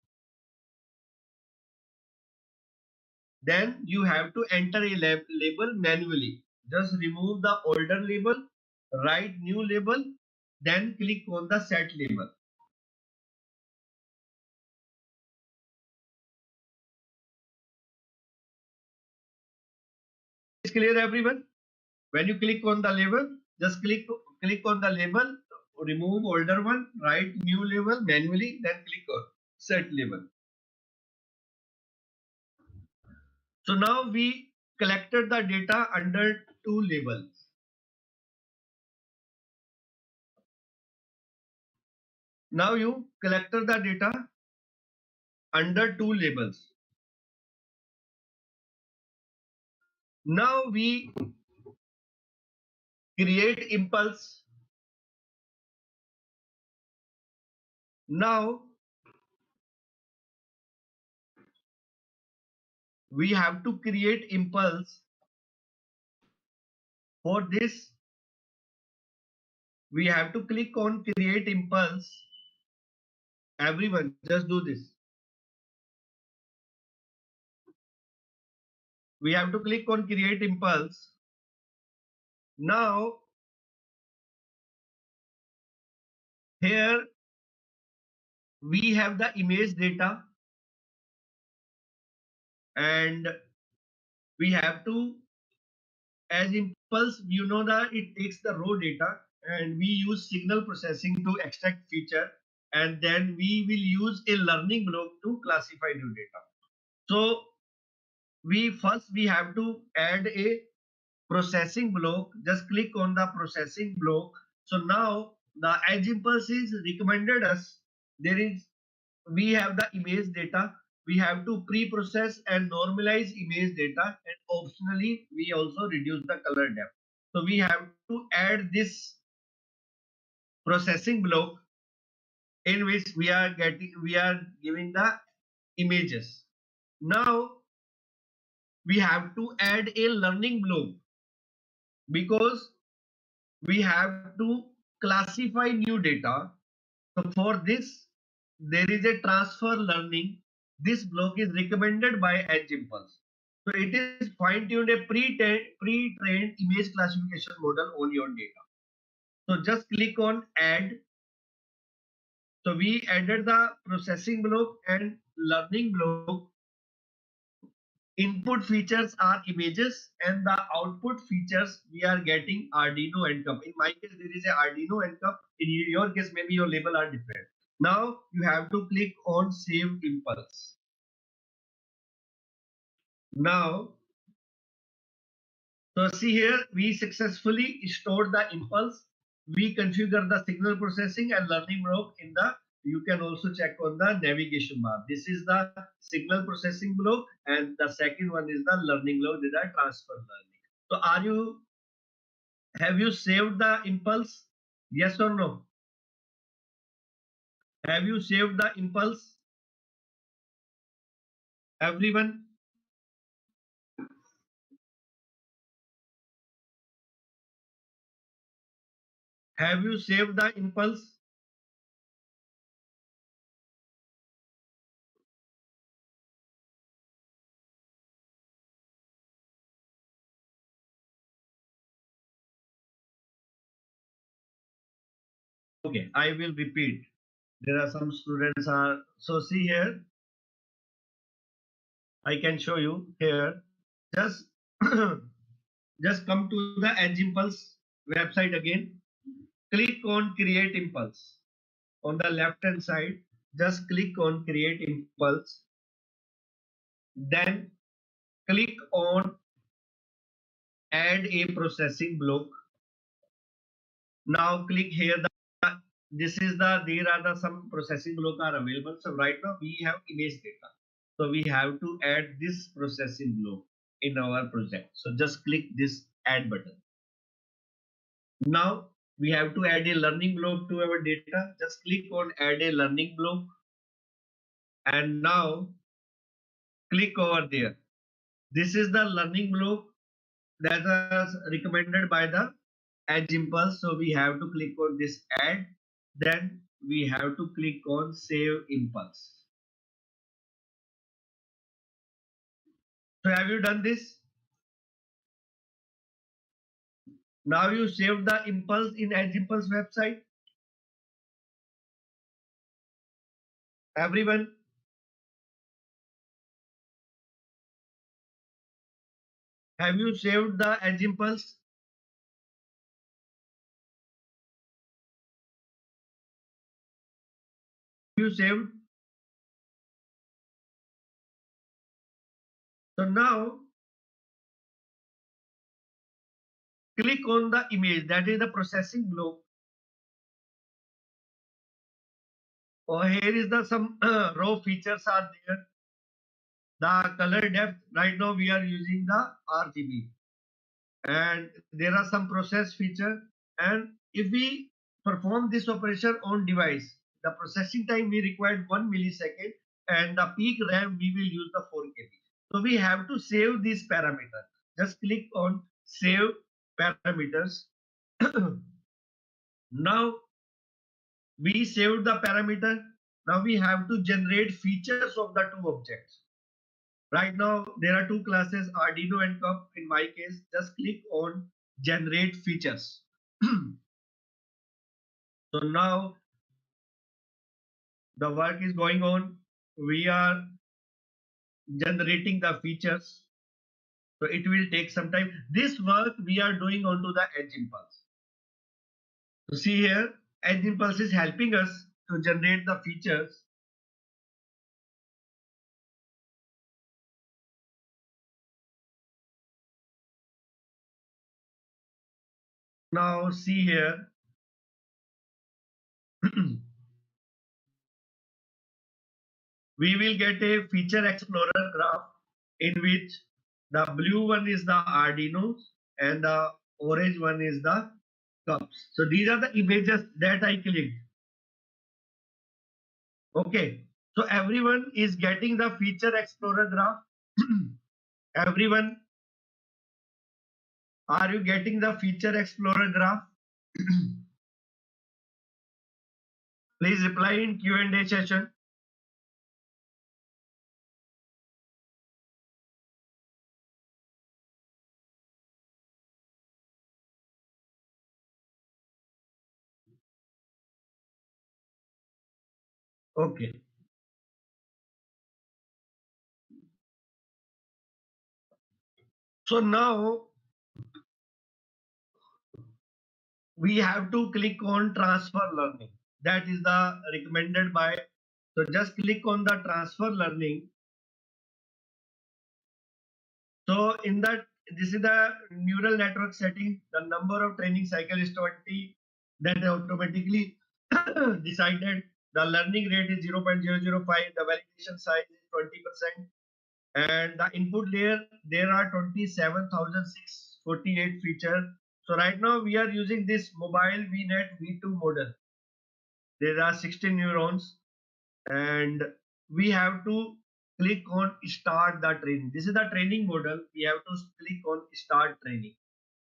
Then you have to enter a label manually. just remove the older label, write new label, then click on the set label. Is clear everyone? When you click on the label, just click on the label, remove older one, write new label manually, then click on set label. So now we collected the data under two labels. Now you collected the data under two labels. Now we create impulse. Now we have to create impulse. For this, we have to click on create impulse. Everyone, just do this. We have to click on create impulse. Now, here we have the image data and we have to, as impulse, you know that it takes the raw data and we use signal processing to extract feature, and then we will use a learning block to classify new data. So we have to add a processing block. Just click on the processing block. So now the edge impulse is recommended us. There is, we have the image data. We have to pre-process and normalize image data, and optionally we also reduce the color depth. So we have to add this processing block in which we are giving the images. Now we have to add a learning block because we have to classify new data. So for this, there is a transfer learning. This block is recommended by EdgeImpulse. So it is fine-tuned a pre-trained image classification model on your data. So just click on add. So we added the processing block and learning block. Input features are images and the output features we are getting Arduino NCUP. In my case, there is a Arduino NCUP. In your case, maybe your label are different. Now you have to click on save impulse. Now, so see here, we successfully stored the impulse. We configure the signal processing and learning block in the, you can also check on the navigation bar. This is the signal processing block and the second one is the learning block, with the transfer learning. So have you saved the impulse? Yes or no? Have you saved the impulse? Everyone? Have you saved the impulse? Okay, I will repeat. There are some students are, so see here, I can show you here. Just just come to the EdgeImpulse website again. Click on Create Impulse. On the left hand side, just click on Create Impulse. Then click on Add a processing block. Now click here. This is there are some processing block are available. So right now we have image data. So we have to add this processing block in our project. So just click this add button. Now we have to add a learning block to our data. Just click on add a learning block. And now click over there. This is the learning block that is recommended by the EdgeImpulse. So we have to click on this add. Then we have to click on save impulse. So have you done this? Now you saved the impulse in EdgeImpulse website. Everyone, have you saved the EdgeImpulse? You saved. So now click on the image, that is the processing block. Oh, here is the some raw features are there. The color depth, right now we are using the RGB, and there are some process feature. And if we perform this operation on device, the processing time we required 1 millisecond, and the peak RAM we will use the 4 KB. So we have to save this parameter. Just click on save parameters. Now we saved the parameter. Now we have to generate features of the two objects. Right now there are two classes, Arduino and Cup. In my case, just click on generate features. So now the work is going on. We are generating the features. So it will take some time. This work we are doing onto the EdgeImpulse. So see here, EdgeImpulse is helping us to generate the features. Now see here. We will get a feature explorer graph in which the blue one is the Arduino and the orange one is the cups. So these are the images that I clicked. Okay. So everyone is getting the feature explorer graph. Everyone, are you getting the feature explorer graph? Please reply in Q&A session. Okay. So now we have to click on transfer learning. That is the recommended by. So just click on the transfer learning. So in that, this is the neural network setting. The number of training cycle is 20. That automatically decided. The learning rate is 0.005. The validation size is 20%. And the input layer, there are 27,648 features. So right now we are using this mobile VNet V2 model. There are 16 neurons, and we have to click on start the training. This is the training model. We have to click on start training.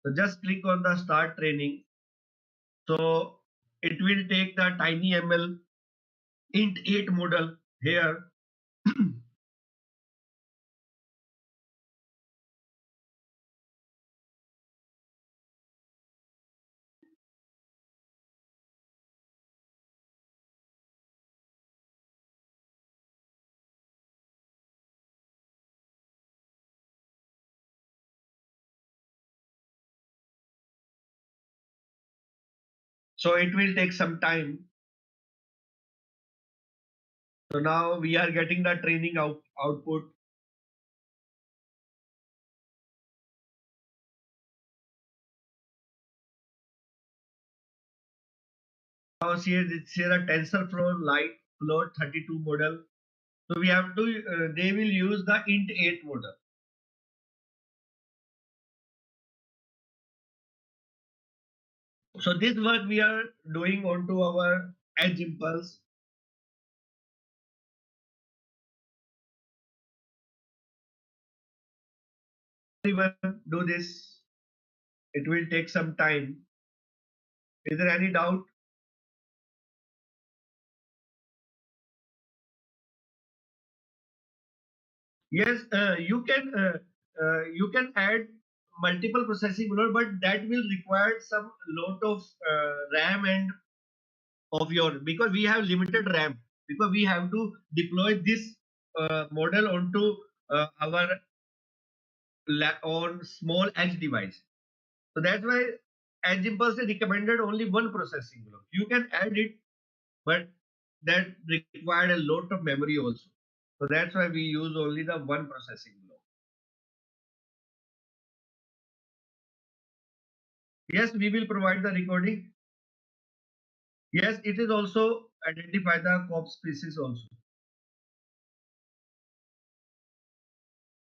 So just click on the start training. So it will take the TinyML int 8 model here. So it will take some time. So now we are getting the training output. Now here a TensorFlow Lite Float 32 model. So we have to, they will use the int 8 model. So this work we are doing onto our EdgeImpulse. Everyone do this. It will take some time. Is there any doubt? Yes, you can add multiple processing unit, but that will require some lot of RAM and of your, because we have limited RAM, because we have to deploy this model onto our on small edge device. So that's why EdgeImpulse is recommended only one processing block. You can add it, but that required a lot of memory also. So that's why we use only the one processing block. Yes, we will provide the recording. Yes, it is also identify the COP species also.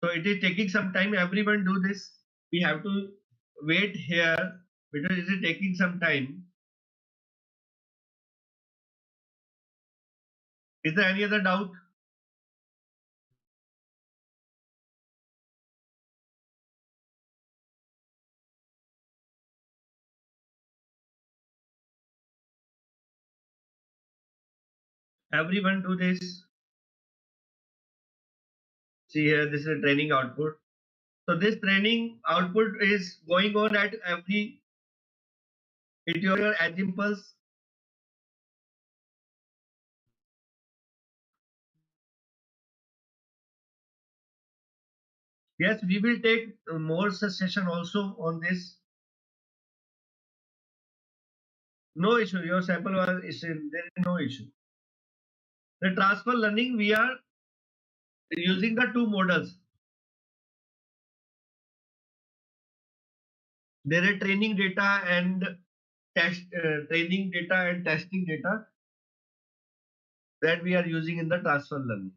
So it is taking some time. Everyone do this. We have to wait here because it is taking some time. Is there any other doubt? Everyone do this. See here, this is a training output. So this training output is going on at every your EdgeImpulse. Yes, we will take more session also on this. No issue. Your sample was is in, there is no issue. The transfer learning, we are using the two models. There are training data and training data and testing data that we are using in the transfer learning.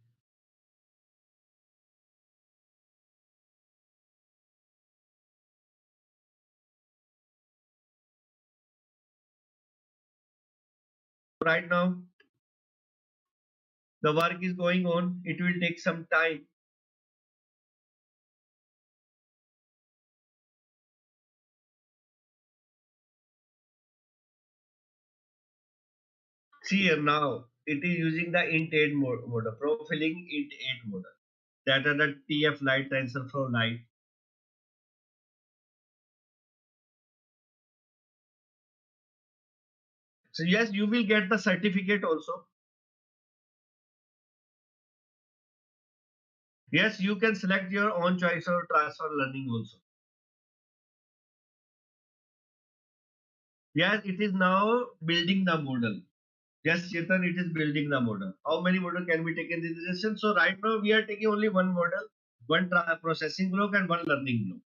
Right now, the work is going on. It will take some time. See here now, it is using the int8 model, profiling int8 model. That are the TF light, TensorFlow light. So yes, you will get the certificate also. Yes, you can select your own choice of transfer learning also. Yes, it is now building the model. Yes, Chetan, it is building the model. How many model can we take in this session? So right now we are taking only one model, one processing block and one learning block.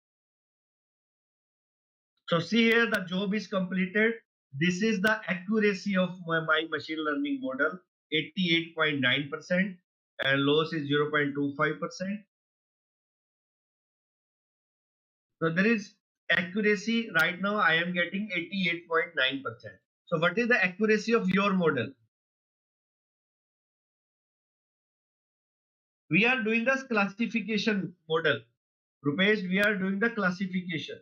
So see here, the job is completed. This is the accuracy of my machine learning model, 88.9%, and loss is 0.25%. So there is accuracy right now. I am getting 88.9%. So what is the accuracy of your model? We are doing this classification model. Rupesh, we are doing the classification.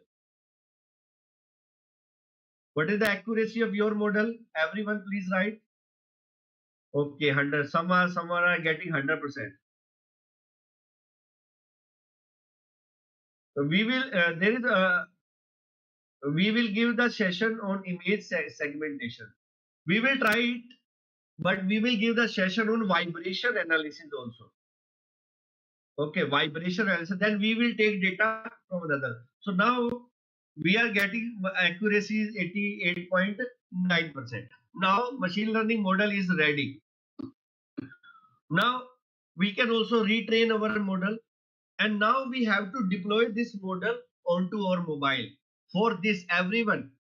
What is the accuracy of your model? Everyone please write. Okay, 100. Some are getting 100%. So we will we will give the session on image segmentation. We will try it, but we will give the session on vibration analysis also. Okay, vibration analysis. Then we will take data from another. So now we are getting accuracy is 88.9%. Now machine learning model is ready. Now we can also retrain our model, and now we have to deploy this model onto our mobile. For this, everyone,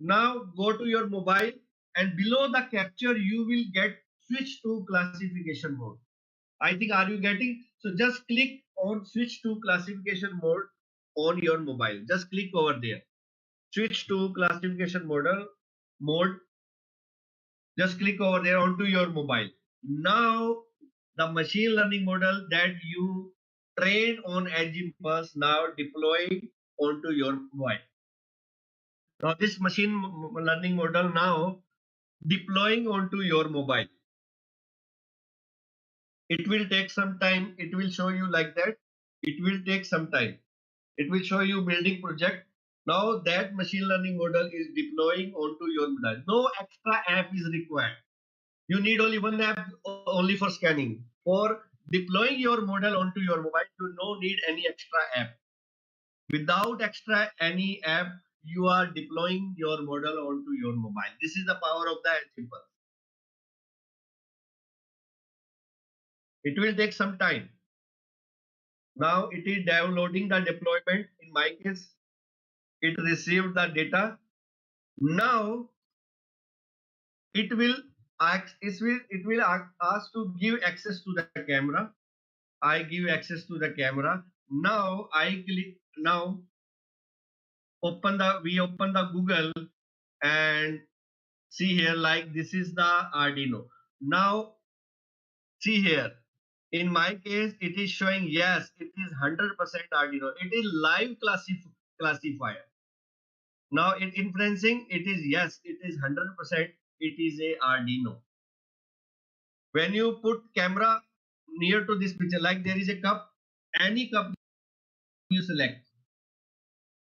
now go to your mobile, and below the capture you will get switch to classification mode. I think, are you getting? So just click on switch to classification mode on your mobile. Just click over there. Switch to classification mode. Just click over there onto your mobile. Now the machine learning model that you train on EdgeImpulse now deploy onto your mobile. Now this machine learning model now deploying onto your mobile. It will take some time. It will show you like that. It will take some time. It will show you building project. Now that machine learning model is deploying onto your mobile. No extra app is required. You need only one app only for scanning. For deploying your model onto your mobile, you no need any extra app. Without extra any app, you are deploying your model onto your mobile. This is the power of the EdgeImpulse. It will take some time. Now it is downloading the deployment. In my case, it received the data. Now it will ask to give access to the camera. I give access to the camera. Now I click. Now we open the Google and see here, like this is the Arduino. Now see here, in my case it is showing yes, it is 100% Arduino. It is live classifier. Now in inferencing, it is yes, it is 100%, it is a Arduino. When you put camera near to this picture, like there is a cup, any cup you select,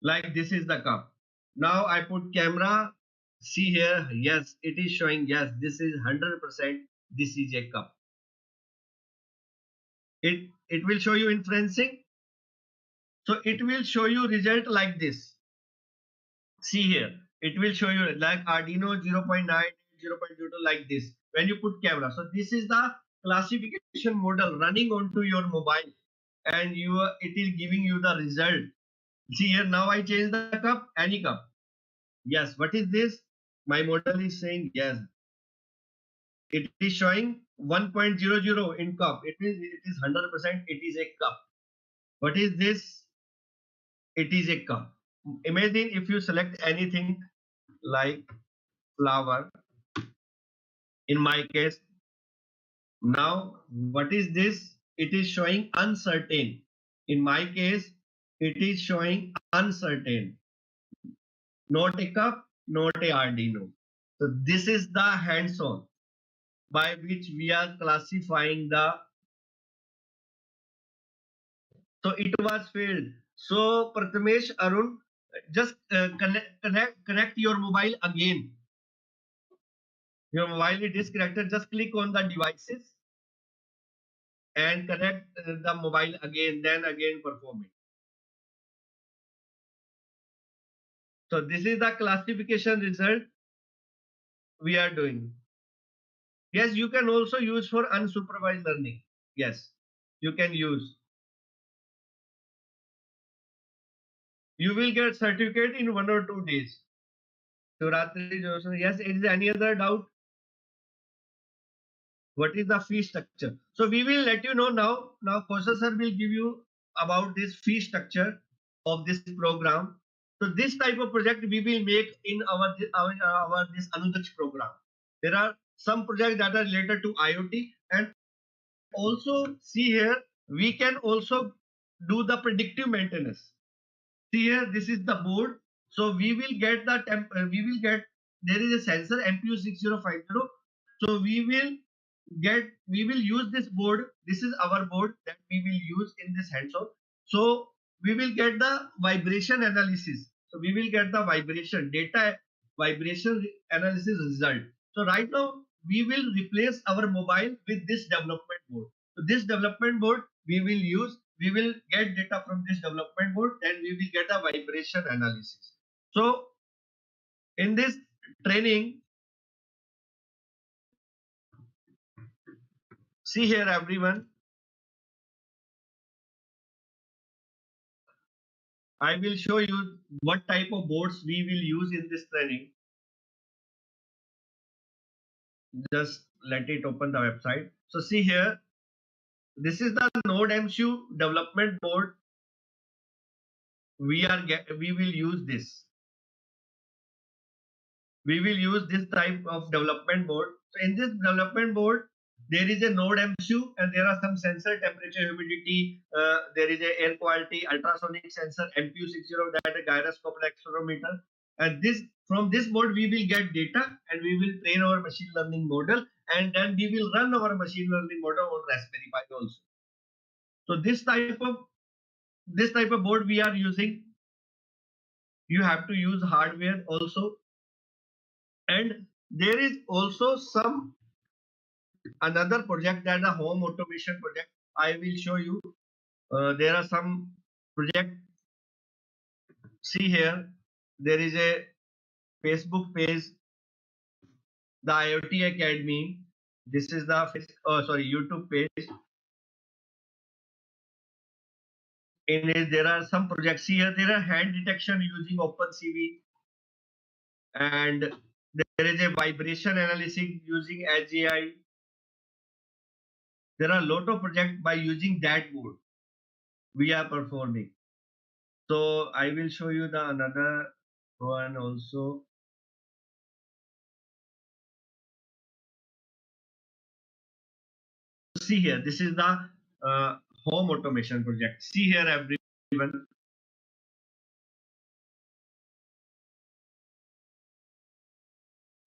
like this is the cup. Now I put camera, see here, yes, it is showing yes, this is 100%, this is a cup. It will show you inferencing. So it will show you result like this. See here, it will show you like Arduino 0.9, 0.02 like this. When you put camera, so this is the classification model running onto your mobile, and it is giving you the result. See here, now I change the cup, any cup. Yes, what is this? My model is saying yes. It is showing 1.00 in cup. It is 100%. It is a cup. What is this? It is a cup. Imagine if you select anything like flower. In my case, now what is this? It is showing uncertain. In my case, it is showing uncertain. Not a cup, not a Arduino. So this is the hands-on by which we are classifying the. So it was failed. So Prathamesh, Arun, just connect your mobile again. Your mobile is disconnected. Just click on the devices and connect the mobile again. Then again perform it. So this is the classification result we are doing. Yes, you can also use for unsupervised learning. Yes, you can use. You will get certificate in 1 or 2 days. Shivaratri Joshi, yes, is there any other doubt? What is the fee structure? So we will let you know now. Now Kaushal sir will give you about this fee structure of this program. So this type of project we will make in our this Anudaksh program. There are some projects that are related to IoT, and also see here we can also do the predictive maintenance. See here, this is the board. So we will get there is a sensor MPU6050. So we will use this board. This is our board that we will use in this hands-on. So we will get the vibration analysis. So we will get the vibration analysis result. So right now we will replace our mobile with this development board. So this development board we will get data from this development board, and we will get a vibration analysis. So in this training, see here everyone, I will show you what type of boards we will use in this training. Just let it open the website. So see here, this is the Node MCU development board. We will use this. We will use this type of development board. So in this development board, there is a Node MCU, and there are some sensor, temperature, humidity. There is a air quality, ultrasonic sensor, MPU60, that a gyroscope accelerometer. And from this board we will get data, and we will train our machine learning model, and then we will run our machine learning model on Raspberry Pi also. So this type of this type of board we are using. You have to use hardware also, and there is also some another project that a home automation project. I will show you. There are some project. See here, there is a Facebook page, the IoT Academy. This is the YouTube page. In it, there are some projects here. There are hand detection using OpenCV, and there is a vibration analysis using Edge AI. There are a lot of projects by using that board we are performing. So I will show you the another one also. See here, this is the home automation project. See here, everyone.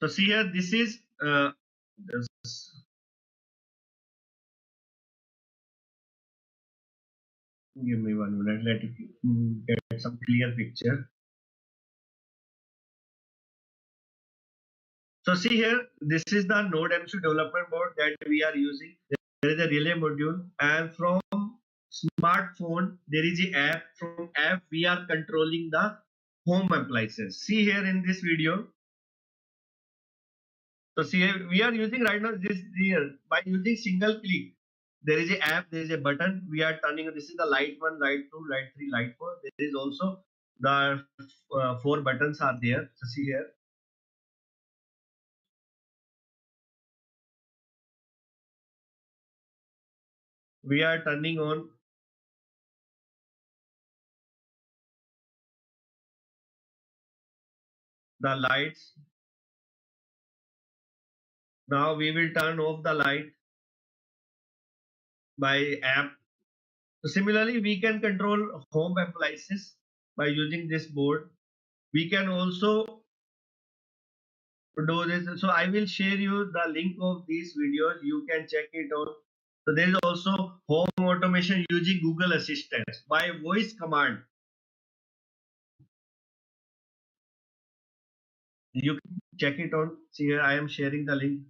So see here, this is this, give me 1 minute. Let it get some clear picture. So see here, this is the Node MCU development board that we are using. There is a relay module, and from smartphone there is an app. From app we are controlling the home appliances. See here in this video. So see here, we are using right now this here by using single click. There is a app, there is a button. We are turning. This is the light 1, light 2, light 3, light 4. There is also the 4 buttons are there. So see here. We are turning on the lights. Now we will turn off the light by app. So similarly, we can control home appliances by using this board. We can also do this. So I will share you the link of these videos. You can check it out. So there is also home automation using Google Assistant by voice command. You can check it out. See here, I am sharing the link.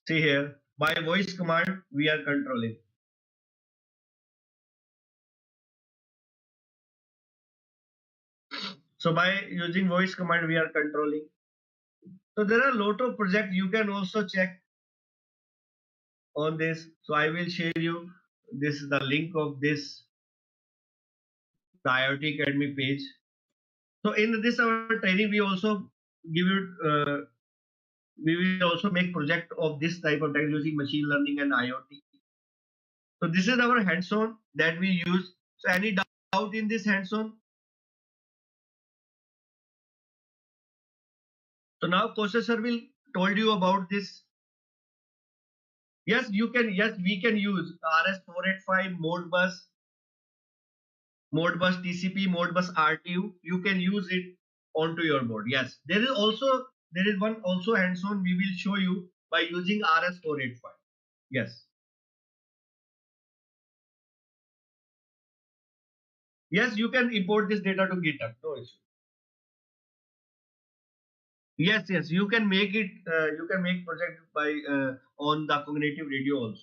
See here, by voice command, we are controlling. So by using voice command, we are controlling. So there are a lot of projects you can also check on this. So I will share you. This is the link of this the IoT Academy page. So in this our training, we also give you. We will also make project of this type of tech using machine learning and IoT. So this is our hands-on that we use. So any doubt in this hands-on? So now Kaushal sir will told you about this. Yes, you can. Yes, we can use RS485 Modbus TCP, Modbus RTU. You can use it onto your board. Yes, there is one also hands-on we will show you by using RS485. Yes. Yes, you can import this data to GitHub. No issue. Yes, yes, you can make it. You can make project by on the cognitive radio also.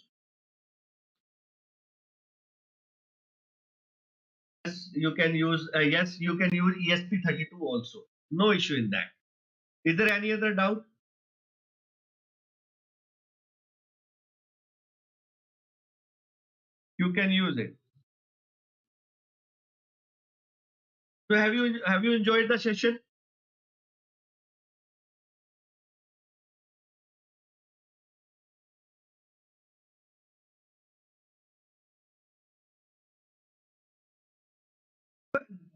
Yes, you can use. Yes, you can use ESP32 also. No issue in that. Is there any other doubt? You can use it. So have you enjoyed the session?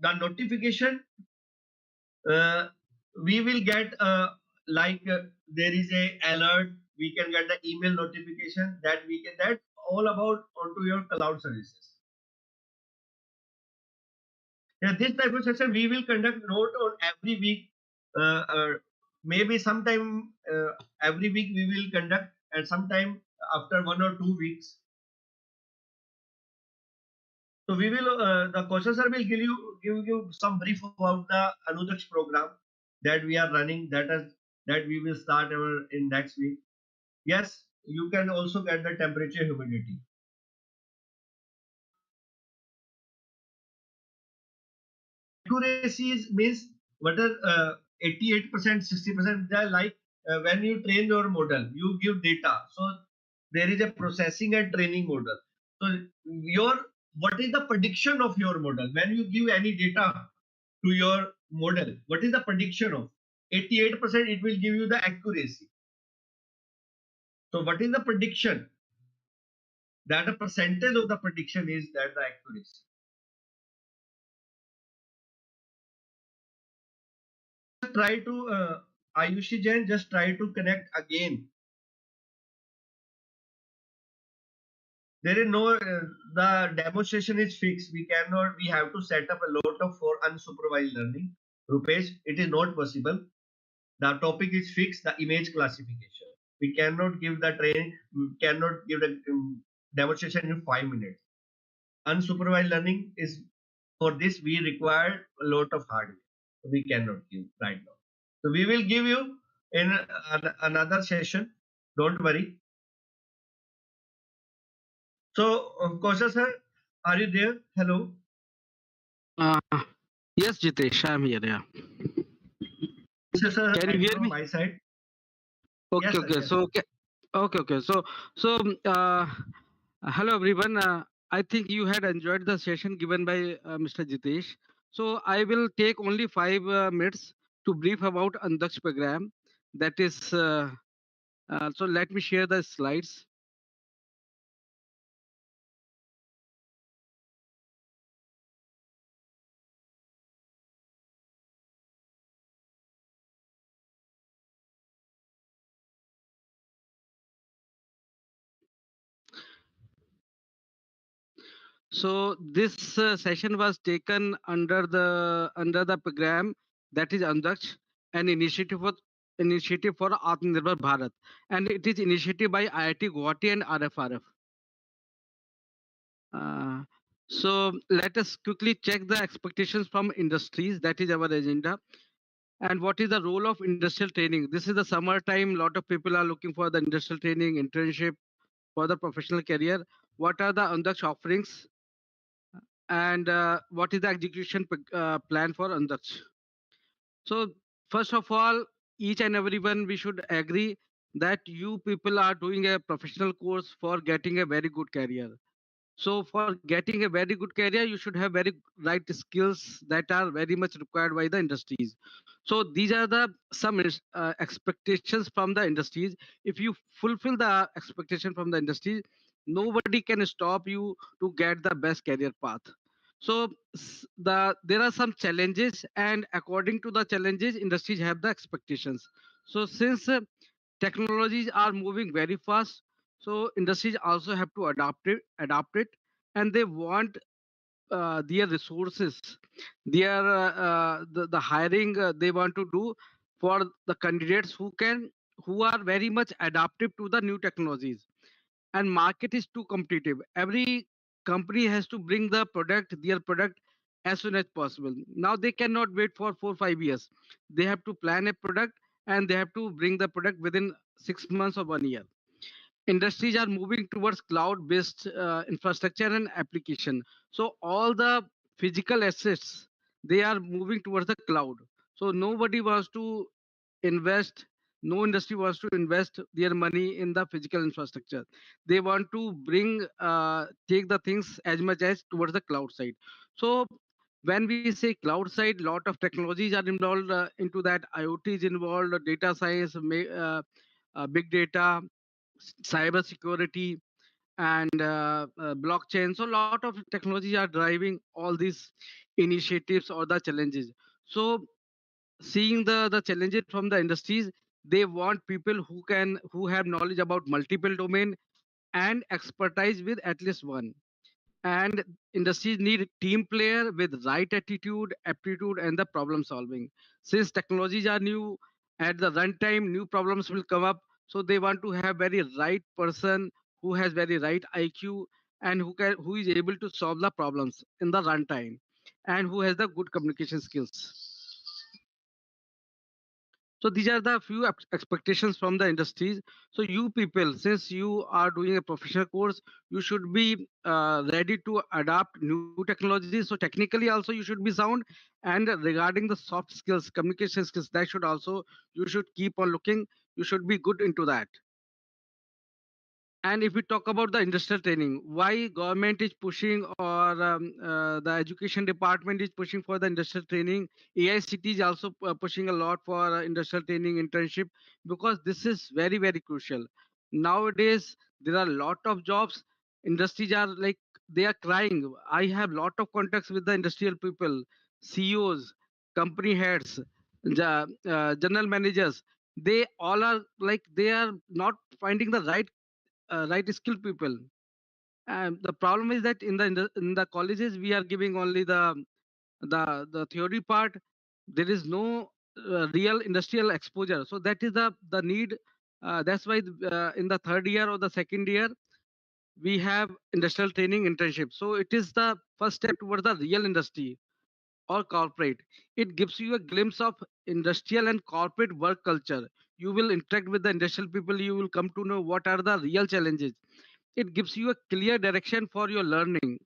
The notification we will get there is a alert. We can get the email notification that we can that all about onto your cloud services. Yeah, this type of session we will conduct not on every week. Maybe sometime every week we will conduct, and sometime after 1 or 2 weeks. So we will, the Kausal sir will give you some brief about the Anudaksh program that we are running. That we will start in next week. Yes, you can also get the temperature humidity. Accuracy means what are 88%, 60%. They are like when you train your model, you give data. So there is a processing and training model. So your what is the prediction of your model when you give any data to your model? What is the prediction of 88%? It will give you the accuracy. So what is the prediction? That a percentage of the prediction is that the accuracy. Try to Ayushi Jain, just try to connect again. There is no the demonstration is fixed. We have to set up a lot of for unsupervised learning. Rupesh, it is not possible. The topic is fixed, the image classification. We cannot give the training, we cannot give the demonstration in 5 minutes. Unsupervised learning is for this we require a lot of hardware. We cannot give right now. So we will give you in another session. Don't worry. So, Kausha sir, are you there? Hello. Uh, yes, Jitesh, I'm here. Yeah. Sir, Can you right hear from me? my side. Okay, Yes, sir. okay. Yes. So, okay. So, hello everyone. I think you had enjoyed the session given by Mr. Jitesh. So, I will take only 5 minutes to brief about Andaksh program. That is, so let me share the slides. So, this session was taken under the program that is Andaksh, an initiative for Atmanirbhar Bharat, and it is initiative by IIT Guwahati and RFRF. Uh, so let us quickly check the expectations from industries. That is our agenda. And what is the role of industrial training? This is the summer time. A lot of people are looking for the industrial training, internship for the professional career. What are the Andaksh offerings? And what is the execution plan for Andaksh? So first of all, each and everyone, we should agree that you people are doing a professional course for getting a very good career. So for getting a very good career, you should have very right skills that are very much required by the industries. So these are the some expectations from the industries. If you fulfill the expectation from the industries, nobody can stop you to get the best career path. So there are some challenges, and according to the challenges, industries have the expectations. So since technologies are moving very fast, so industries also have to adapt it, and they want their resources, the hiring they want to do for the candidates who are very much adaptive to the new technologies. And market is too competitive. Every company has to bring their product as soon as possible. Now they cannot wait for 4 5 years. They have to plan a product, and they have to bring the product within 6 months or 1 year. Industries are moving towards cloud based infrastructure and application. So all the physical assets, they are moving towards the cloud. So nobody wants to invest, no industry wants to invest their money in the physical infrastructure. They want to take the things as much as towards the cloud side. So when we say cloud side, lot of technologies are involved into that. IoT is involved, data science, big data, cyber security, and blockchain. So a lot of technologies are driving all these initiatives or the challenges. So seeing the challenges from the industries, they want people who have knowledge about multiple domain and expertise with at least one. And industries need team player with right attitude, aptitude, and the problem solving. Since technologies are new, at the runtime new problems will come up, so they want to have very right person who has very right IQ and who is able to solve the problems in the runtime, and who has the good communication skills. So these are the few expectations from the industries. So you people, since you are doing a professional course, you should be ready to adapt new technologies. So technically also you should be sound. And regarding the soft skills, communication skills, that should also, you should keep on looking. You should be good into that. And if we talk about the industrial training, why government is pushing, or the education department is pushing for the industrial training, AICT is also pushing a lot for industrial training internship, because this is very, very crucial. Nowadays, there are a lot of jobs. Industries are like, they are crying. I have lot of contacts with the industrial people, CEOs, company heads, general managers. They all are like, they are not finding the right skilled people. The problem is that in the colleges we are giving only the theory part. There is no real industrial exposure. So that is the need. That's why in the third year or the second year we have industrial training internship. So it is the first step towards the real industry or corporate. It gives you a glimpse of industrial and corporate work culture. You will interact with the industrial people. You will come to know what are the real challenges. It gives you a clear direction for your learning,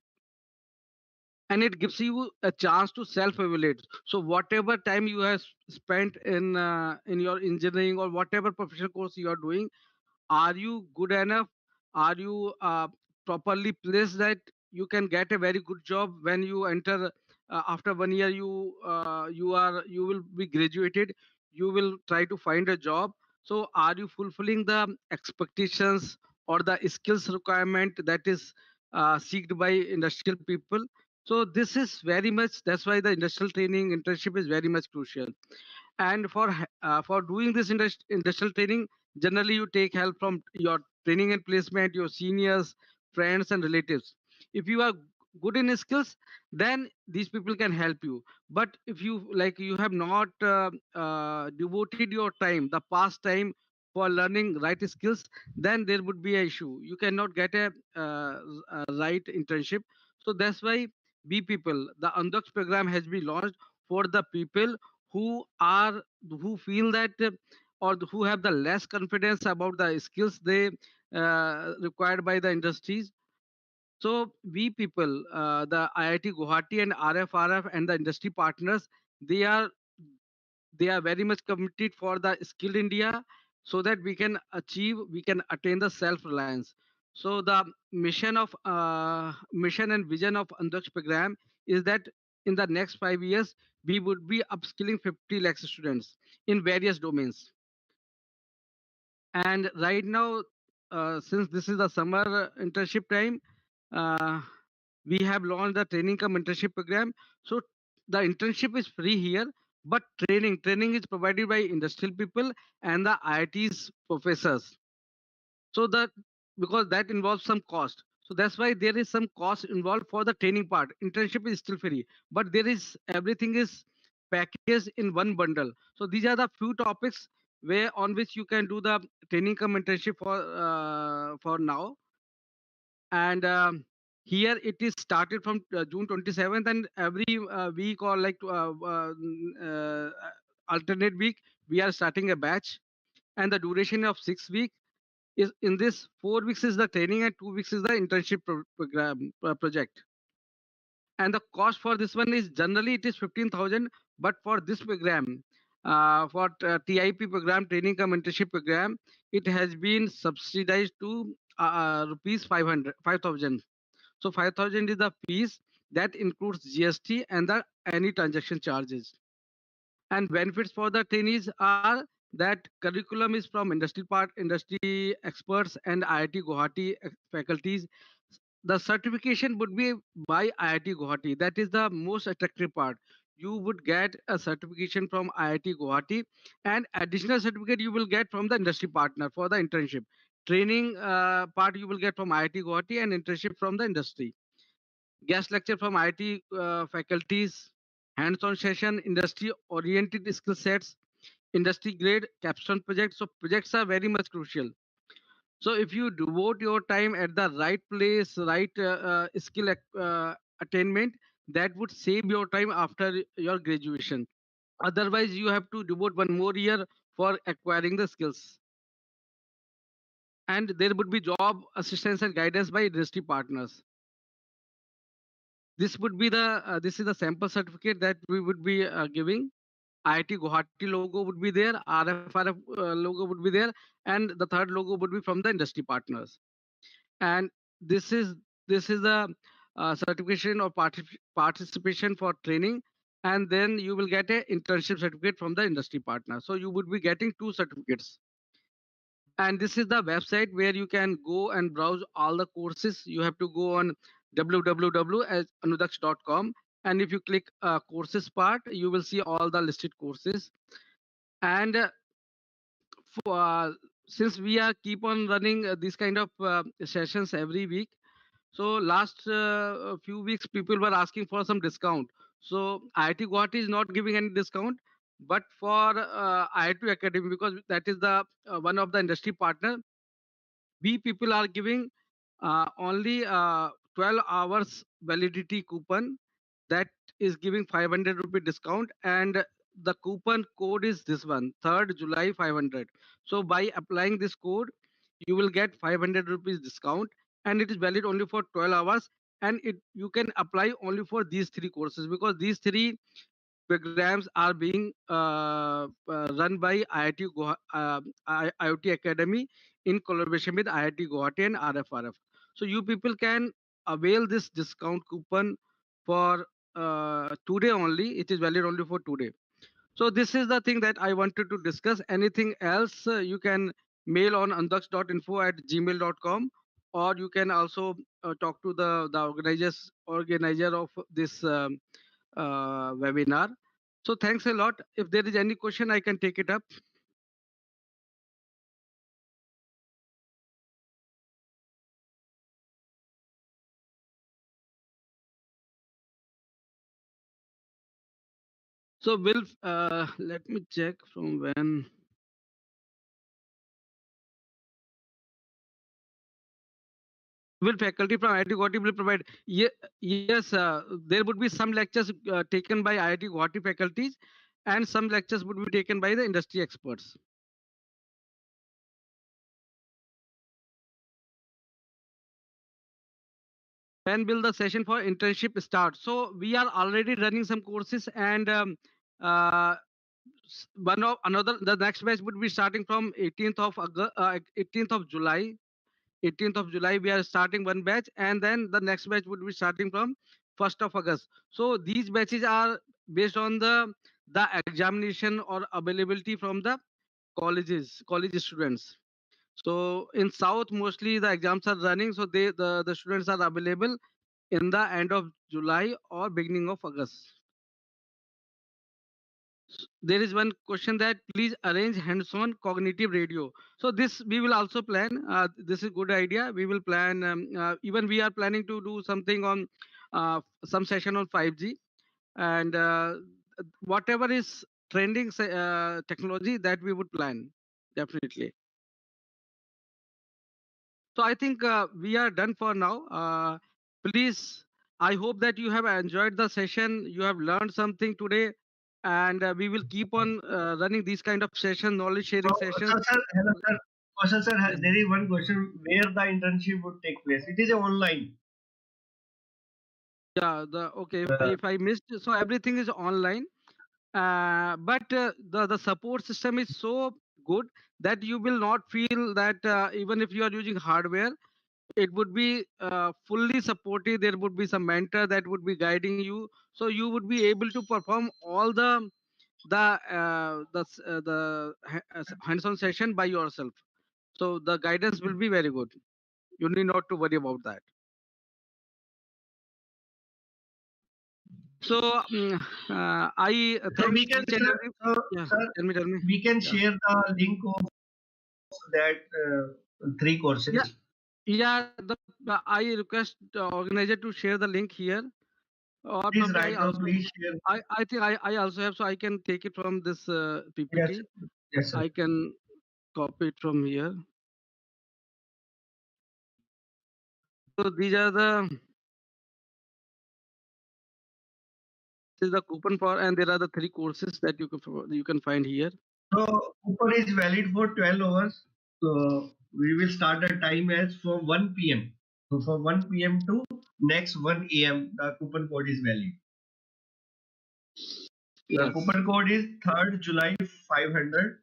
and it gives you a chance to self evaluate. So whatever time you have spent in your engineering or whatever professional course you are doing, are you good enough? Are you properly placed that you can get a very good job when you enter? After 1 year you will be graduated. You will try to find a job. So are you fulfilling the expectations or the skills requirement that is seeked by industrial people? So this is very much, that's why the industrial training internship is very much crucial. And for doing this industrial training, generally you take help from your training and placement, your seniors, friends and relatives. If you are good in skills, then these people can help you. But if you like, you have not devoted your time, the past time, for learning right skills, then there would be a issue. You cannot get a right internship. So that's why we people, the Andaks program has been launched for the people who are, who feel that or who have the less confidence about the skills they required by the industries. So we people, the IIT Guwahati and RFRF and the industry partners, they are they are very much committed for the skilled India, so that we can attain the self reliance. So the mission and vision of Andaksh program is that in the next 5 years we would be upskilling 50 lakh students in various domains. And right now, since this is the summer internship time, uh, we have launched the training come internship program. So the internship is free here, but training is provided by industrial people and the IIT's professors. So that, because that involves some cost, so that's why there is some cost involved for the training part. Internship is still free, but there is, everything is packaged in one bundle. So these are the few topics where on which you can do the training come internship for now. And here it is started from June 27th, and every week or like alternate week we are starting a batch, and the duration of 6 weeks is, in this 4 weeks is the training and 2 weeks is the internship program project. And the cost for this one is, generally it is 15,000, but for this program, for TIP program, training come internship program, it has been subsidized to rupees 5,000. So 5,000 is the fees that includes GST and the any transaction charges. And benefits for the trainees are that curriculum is from industry experts and IIT Guwahati faculties. The certification would be by IIT Guwahati. That is the most attractive part. You would get a certification from IIT Guwahati, and additional certificate you will get from the industry partner for the internship. Training part you will get from IIT Guwahati, and internship from the industry. Guest lecture from IT faculties, hands-on session, industry-oriented skill sets, industry-grade capstone projects. So projects are very much crucial. So if you devote your time at the right place, right skill attainment, that would save your time after your graduation. Otherwise, you have to devote one more year for acquiring the skills. And there would be job assistance and guidance by industry partners. This is the sample certificate that we would be giving. IIT Guwahati logo would be there, RFRF logo would be there, and the third logo would be from the industry partners. And this is the certification or participation for training, and then you will get a internship certificate from the industry partner. So you would be getting two certificates. And this is the website where you can go and browse all the courses. You have to go on www.anudaksh.com, and if you click courses part, you will see all the listed courses. And for, since we are keep on running these kind of sessions every week, so last few weeks people were asking for some discount. So IIT Guwahati is not giving any discount, but for IIT Academy, because that is the one of the industry partner, we people are giving only 12 hours validity coupon that is giving 500 rupee discount, and the coupon code is this one, 3rd July 500. So by applying this code, you will get 500 rupees discount, and it is valid only for 12 hours. And it you can apply only for these three courses, because these three programs are being run by IoT Academy in collaboration with IIT Guwahati and RFRF. So you people can avail this discount coupon for today only. It is valid only for today. So this is the thing that I wanted to discuss. Anything else, you can mail on andaks.info@gmail.com, or you can also talk to the organizer of this webinar. So thanks a lot. If there is any question, I can take it up. So will let me check from when. Will faculty from IIT Guwahati will provide? Yes, there would be some lectures taken by IIT Guwahati faculties, and some lectures would be taken by the industry experts. When will the session for internship start? So we are already running some courses, and uh, one of another the next batch would be starting from 18th of 18th of July. 18th of July we are starting one batch, and then the next batch would be starting from 1st of August. So these batches are based on the examination or availability from the college students. So in South mostly the exams are running, so the students are available in the end of July or beginning of August. There is one question that please arrange hands-on cognitive radio. So this we will also plan. This is good idea. We will plan. Even we are planning to do something on some session on 5G, and whatever is trending technology that we would plan definitely. So I think we are done for now. Please, I hope that you have enjoyed the session. You have learned something today, and we will keep on running these kind of sessions, knowledge sharing sessions. So, sir, hello, sir. Kaushal sir, Yes. there is one question where the internship would take place. It is online. Yeah. The okay. Uh, If I missed, so everything is online. But the support system is so good that you will not feel that even if you are using hardware, it would be fully supportive. There would be some mentor that would be guiding you, so you would be able to perform all the hands-on session by yourself. So the guidance will be very good. You need not to worry about that. So I so thanks we can, each and sir, every. so, Yeah, sir, tell me. we can Yeah. share the link of that three Yeah, courses. yeah. I request the organizer to share the link here, or Please probably right now, please share. I think I also have, so I can take it from this Yes, PPT. yes, sir. I can copy it from here. these are the this is the coupon for, and there are the 3 courses that you can find here. So coupon is valid for 12 hours. So we will start the time as from 1 p.m. So from 1 p.m. to next 1 a.m. the coupon code is valid. The Yes. coupon code is 3rd July 500,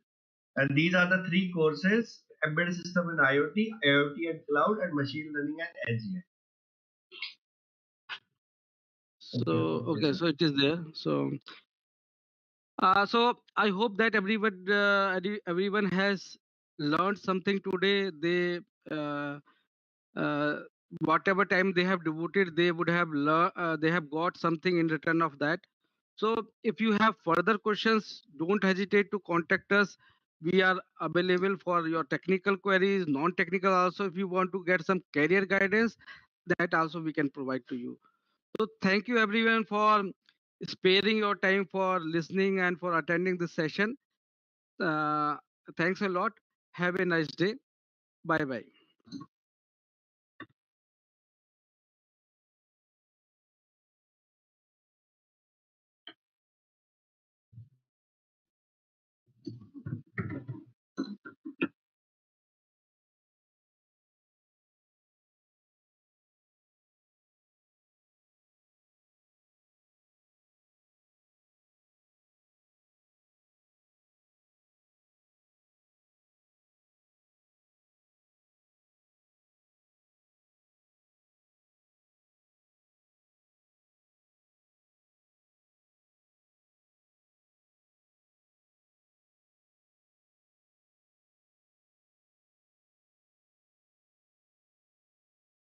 and these are the 3 courses: embedded system and IoT, IoT and cloud, and machine learning and edge. So okay, so it is there. So I hope that everyone has learned something today. They uh, whatever time they have devoted, they would have they have got something in return of that. So if you have further questions, don't hesitate to contact us. We are available for your technical queries, non-technical also. If you want to get some career guidance, that also we can provide to you. So thank you everyone for sparing your time for listening and for attending this session. Uh, Thanks a lot. Have a nice day. Bye bye.